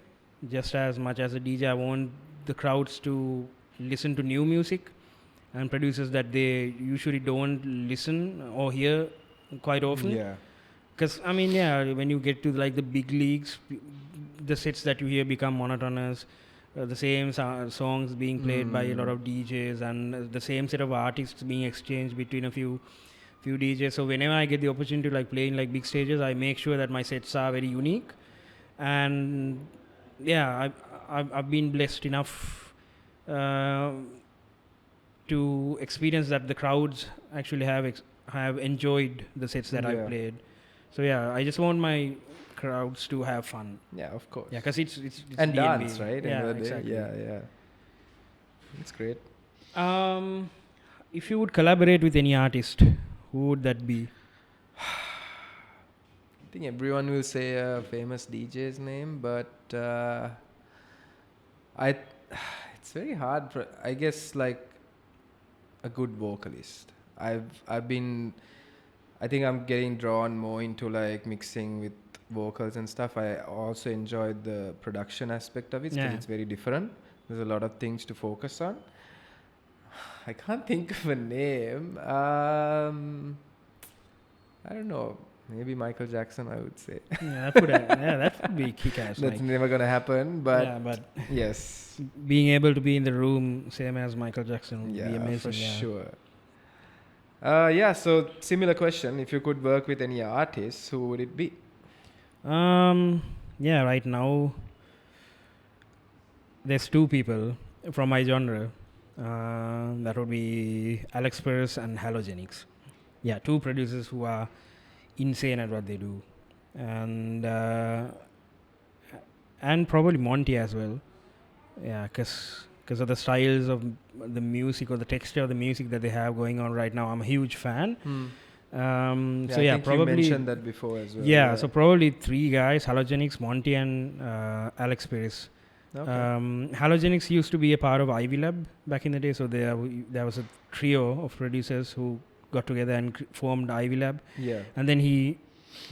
just as much as a DJ. I want the crowds to listen to new music and producers that they usually don't listen or hear quite often. Yeah. Because I mean, when you get to like the big leagues, the sets that you hear become monotonous. The same songs being played by a lot of DJs, and the same set of artists being exchanged between a few DJs. So whenever I get the opportunity to like play in like big stages, I make sure that my sets are very unique. And I've been blessed enough to experience that the crowds actually have enjoyed the sets that I've played. So I just want my crowds to have fun. Yeah, of course. Yeah, because it's and D&B. dance, right? Yeah, exactly. Yeah. It's great. If you would collaborate with any artist, who would that be? I think everyone will say a famous DJ's name, but it's very hard for, I guess, like a good vocalist. I think I'm getting drawn more into like mixing with vocals and stuff. I also enjoyed the production aspect of it because it's very different. There's a lot of things to focus on. I can't think of a name. I don't know. Maybe Michael Jackson, I would say. That would be kick-ass. That's never gonna happen, but yes. Being able to be in the room, same as Michael Jackson, would be amazing. For sure. So similar question. If you could work with any artist, who would it be? Right now there's two people from my genre. That would be Alex Purse and Halogenics. Yeah, two producers who are insane at what they do, and probably Monty as well. Yeah, because of the styles of the music or the texture of the music that they have going on right now. I'm a huge fan. I think probably you mentioned that before as well. Yeah, so probably three guys: Halogenics, Monty, and Alex Pérez. Okay. Halogenics used to be a part of Ivy Lab back in the day, so there was a trio of producers who got together and formed Ivy Lab. Yeah. And then he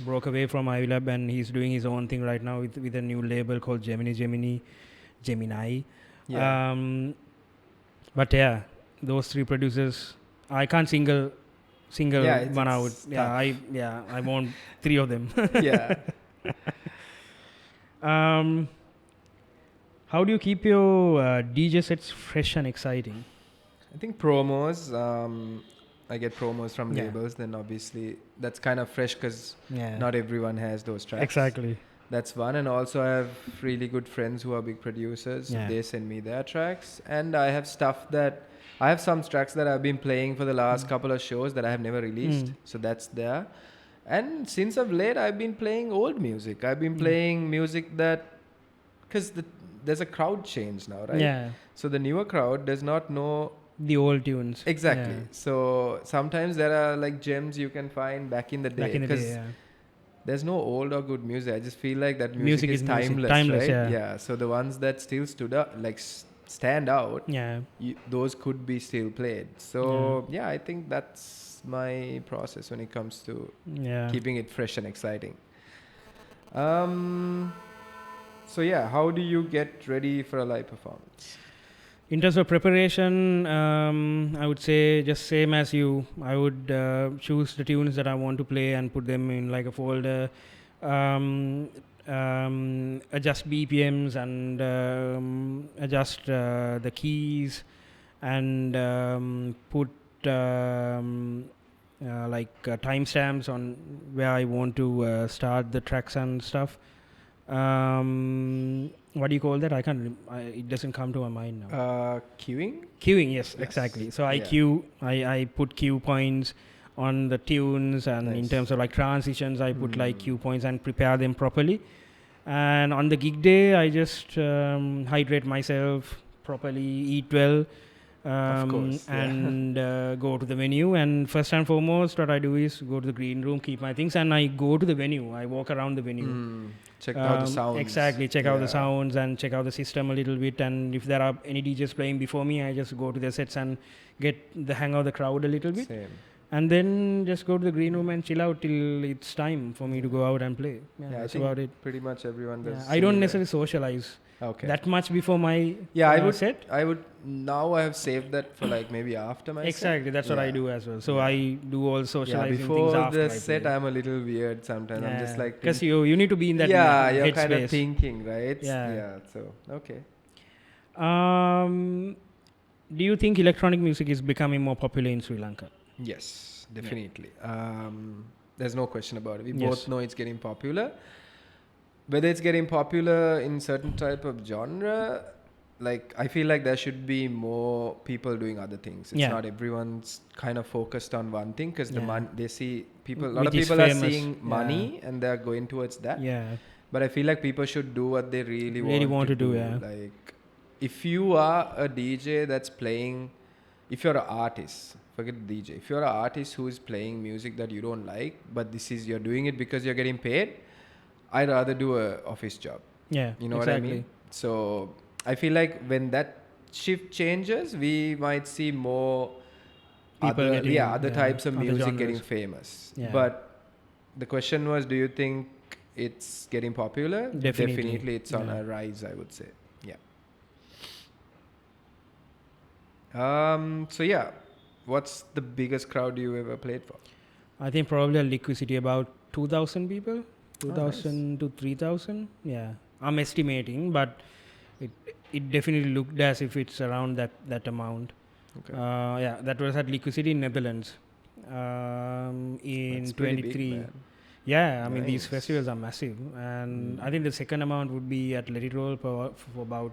broke away from Ivy Lab, and he's doing his own thing right now with a new label called Gemini. Yeah. But yeah, those three producers, I can't single one out. Tough. I want three of them. Yeah. How do you keep your DJ sets fresh and exciting? I think promos. I get promos from labels. Then obviously that's kind of fresh because not everyone has those tracks. Exactly. That's one. And also I have really good friends who are big producers. Yeah. They send me their tracks. And I have I have some tracks that I've been playing for the last couple of shows that I have never released. So that's there. And since of late, I've been playing old music. I've been playing music that... Because there's a crowd change now, right? Yeah. So the newer crowd does not know... The old tunes. Exactly. Yeah. So sometimes there are like gems you can find back in the day. Because there's no old or good music. I just feel like that music is timeless, right? Yeah. So the ones that still stood up, like stand out, those could be still played. So I think that's my process when it comes to keeping it fresh and exciting. How do you get ready for a live performance? In terms of preparation, I would say just same as you. I would choose the tunes that I want to play and put them in like a folder, adjust BPMs and adjust the keys, and put timestamps on where I want to start the tracks and stuff. What do you call that? It doesn't come to my mind now. Queuing? Queuing, yes, exactly. So I put cue points on the tunes, and in terms of like transitions, I put like cue points and prepare them properly. And on the gig day, I just hydrate myself properly, eat well, and go to the venue. And first and foremost, what I do is go to the green room, keep my things, and I go to the venue. I walk around the venue. Check out the sounds. Exactly. Check out the sounds and check out the system a little bit. And if there are any DJs playing before me, I just go to their sets and get the hang of the crowd a little bit. Same. And then just go to the green room and chill out till it's time for me to go out and play. That's about it. Pretty much everyone does. I don't necessarily socialize that much before my set. I have saved that for like maybe after my set. Exactly, that's what I do as well. So I do all socializing before things after the set, I'm a little weird sometimes. I'm just like... Because you need to be in that you're headspace. kind of thinking, right? So, okay. Do you think electronic music is becoming more popular in Sri Lanka? Yes, definitely. There's no question about it. We both know it's getting popular. Whether it's getting popular in certain type of genre, like I feel like there should be more people doing other things. It's not everyone's kind of focused on one thing because they see people. A lot of people are seeing money and they're going towards that. Yeah. But I feel like people should do what they really want to do. Yeah. Like if you are a DJ that's playing, if you're an artist, forget DJ. If you're an artist who is playing music that you don't like, but you're doing it because you're getting paid, I'd rather do a office job. Yeah, you know what I mean? So I feel like when that shift changes, we might see more people other types of music getting famous. Yeah. But the question was, do you think it's getting popular? Definitely it's on a rise, I would say. Yeah. What's the biggest crowd you ever played for? I think probably a Liquid City, about 2,000 people. 2,000 to 3,000. Yeah, I'm estimating, but it definitely looked as if it's around that amount. Okay. That was at Liquid City in Netherlands. in That's pretty 23. big, man. Yeah, I mean, these Nice. festivals are massive. And I think the second amount would be at Let It Roll for about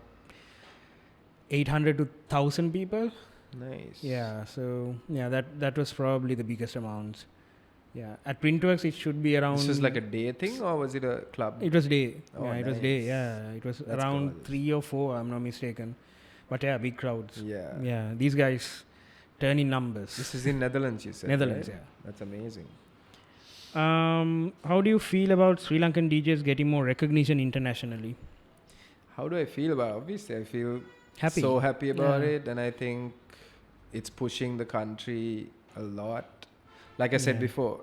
800 to 1,000 people. Nice. Yeah, so yeah, that was probably the biggest amounts. Yeah, at Printworks it should be around. This was like a day thing, or was it a club? It was day. Oh, Yeah, it was day. nice. Yeah, it was That's around gorgeous. 3 or 4. I'm not mistaken. But yeah, big crowds. Yeah. Yeah, these guys turn in numbers. This is in Netherlands, you said. Netherlands. Right? That's amazing. Yeah. How do you feel about Sri Lankan DJs getting more recognition internationally? How do I feel about it? Obviously, I feel Happy. so happy about Yeah. it, and I think it's pushing the country a lot. Like I said Yeah. before,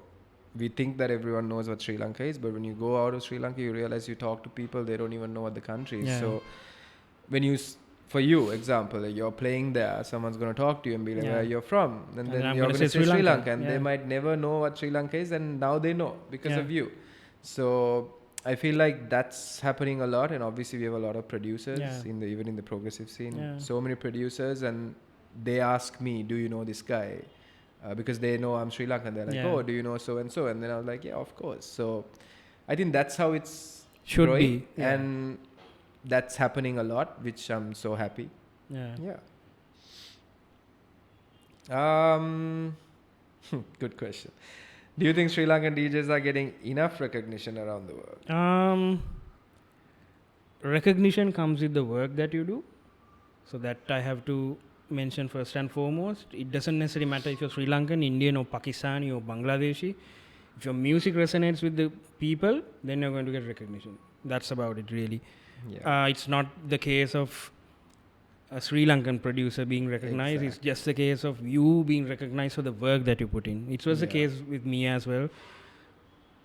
we think that everyone knows what Sri Lanka is, but when you go out of Sri Lanka, you realize you talk to people, they don't even know what the country is. Yeah. So when you, for you, example, like you're playing there, someone's going to talk to you and be like, Yeah. where you're from. And then I'm you're gonna going to say say Sri Lanka. Lanka. And they Yeah. might never know what Sri Lanka is, and now they know because Yeah. of you. So I feel like that's happening a lot, and obviously we have a lot of producers Yeah. even in the progressive scene. Yeah. So many producers, and they ask me, "Do you know this guy?" Because they know I'm Sri Lankan. They're like, Yeah. "Oh, do you know so and so?" And then I was like, "Yeah, of course." So I think that's how it's Should growing, be. Yeah. and that's happening a lot, which I'm so happy. Yeah. Yeah. Good question. Do you think Sri Lankan DJs are getting enough recognition around the world? Recognition comes with the work that you do. So that I have to mention first and foremost. It doesn't necessarily matter if you're Sri Lankan, Indian or Pakistani or Bangladeshi. If your music resonates with the people, then you're going to get recognition. That's about it, really. Yeah. It's not the case of a Sri Lankan producer being recognized. It's just the case of you being recognized for the work that you put in. It was the case with me as well.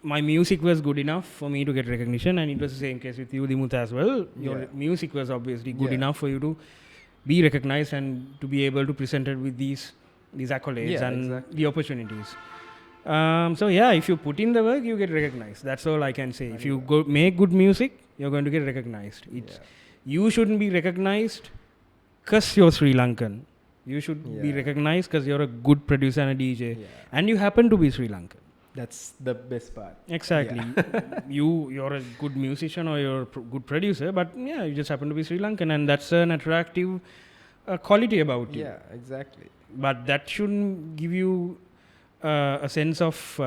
My music was good enough for me to get recognition, and it was the same case with you, Dimuth, as well. Your music was obviously good enough for you to be recognized and to be able to present it with these accolades and the opportunities. So yeah, if you put in the work, you get recognized. That's all I can say. If you make good music, you're going to get recognized. You shouldn't be recognized because you're Sri Lankan. You should be recognized because you're a good producer and a DJ, and you happen to be Sri Lankan. That's the best part. Exactly. You're a good musician or you're a good producer, but yeah, you just happen to be Sri Lankan, and that's an attractive quality about you. Yeah, exactly. But that shouldn't give you a sense of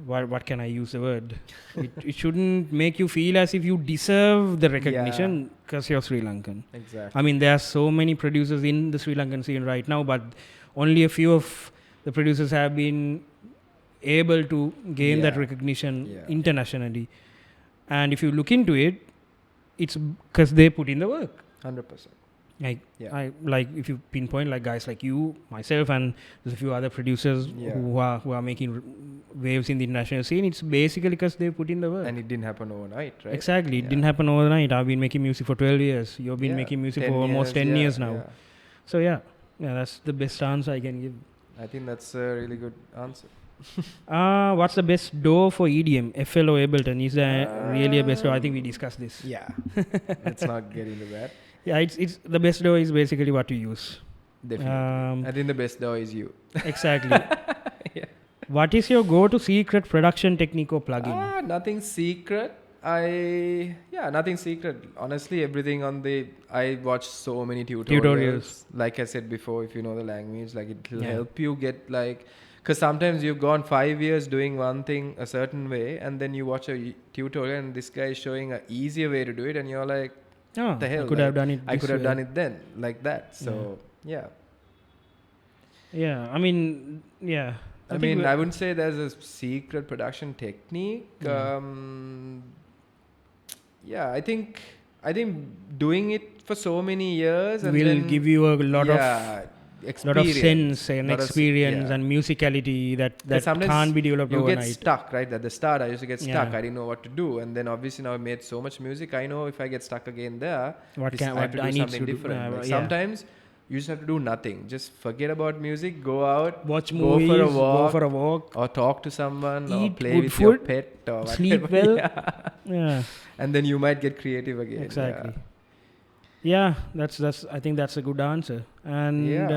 what can I use the word? It shouldn't make you feel as if you deserve the recognition because you're Sri Lankan. Exactly. I mean, there are so many producers in the Sri Lankan scene right now, but only a few of the producers have been able to gain that recognition internationally. And if you look into it, it's because they put in the work. 100%. Like if you pinpoint like guys like you, myself, and there's a few other producers who are making waves in the international scene, it's basically because they put in the work. And it didn't happen overnight, right? Exactly. It didn't happen overnight. I've been making music for 12 years. You've been making music for almost 10 years now. So yeah, that's the best answer I can give. I think that's a really good answer. What's the best DAW for EDM? FL or Ableton? Is there really a best DAW? I think we discussed this. Yeah. Let's not get into that. Yeah, it's the best DAW is basically what you use. Definitely. I think the best DAW is you. Exactly. What is your go-to secret production technique or plugin? Nothing secret. Nothing secret. Honestly, everything I watch so many tutorials. Like I said before, if you know the language, like it will help you get because sometimes you've gone 5 years doing one thing a certain way, and then you watch a tutorial and this guy is showing an easier way to do it, and you're like, what the hell? I could have done it. I could have done it then, like that. So, yeah. I mean, I wouldn't say there's a secret production technique. I think doing it for so many years and will give you a lot of sense and experience and musicality that can't be developed overnight. You get stuck, right? At the start, I used to get stuck. I didn't know what to do, and then obviously now I made so much music. I know if I get stuck again there, I have to do something different. Sometimes you just have to do nothing. Just forget about music. Go out, watch movies, go for a walk, or talk to someone, eat or play with food, your pet, or sleep whatever. well. And then you might get creative again. Exactly. Yeah, that's. I think that's a good answer. And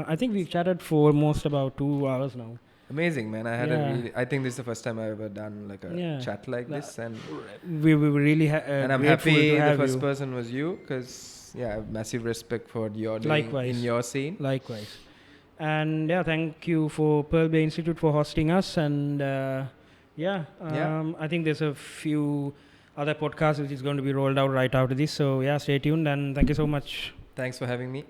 I think we've chatted for almost about 2 hours now. Amazing, man. I think this is the first time I've ever done like a chat like this, and we were really and I'm grateful happy to have the first you. person was you, because I have massive respect for what you're doing Likewise. in your scene. Likewise. And thank you for Pearlbay Institute for hosting us. And I think there's a few other podcasts which is going to be rolled out right after this. So stay tuned, and thank you so much. Thanks for having me.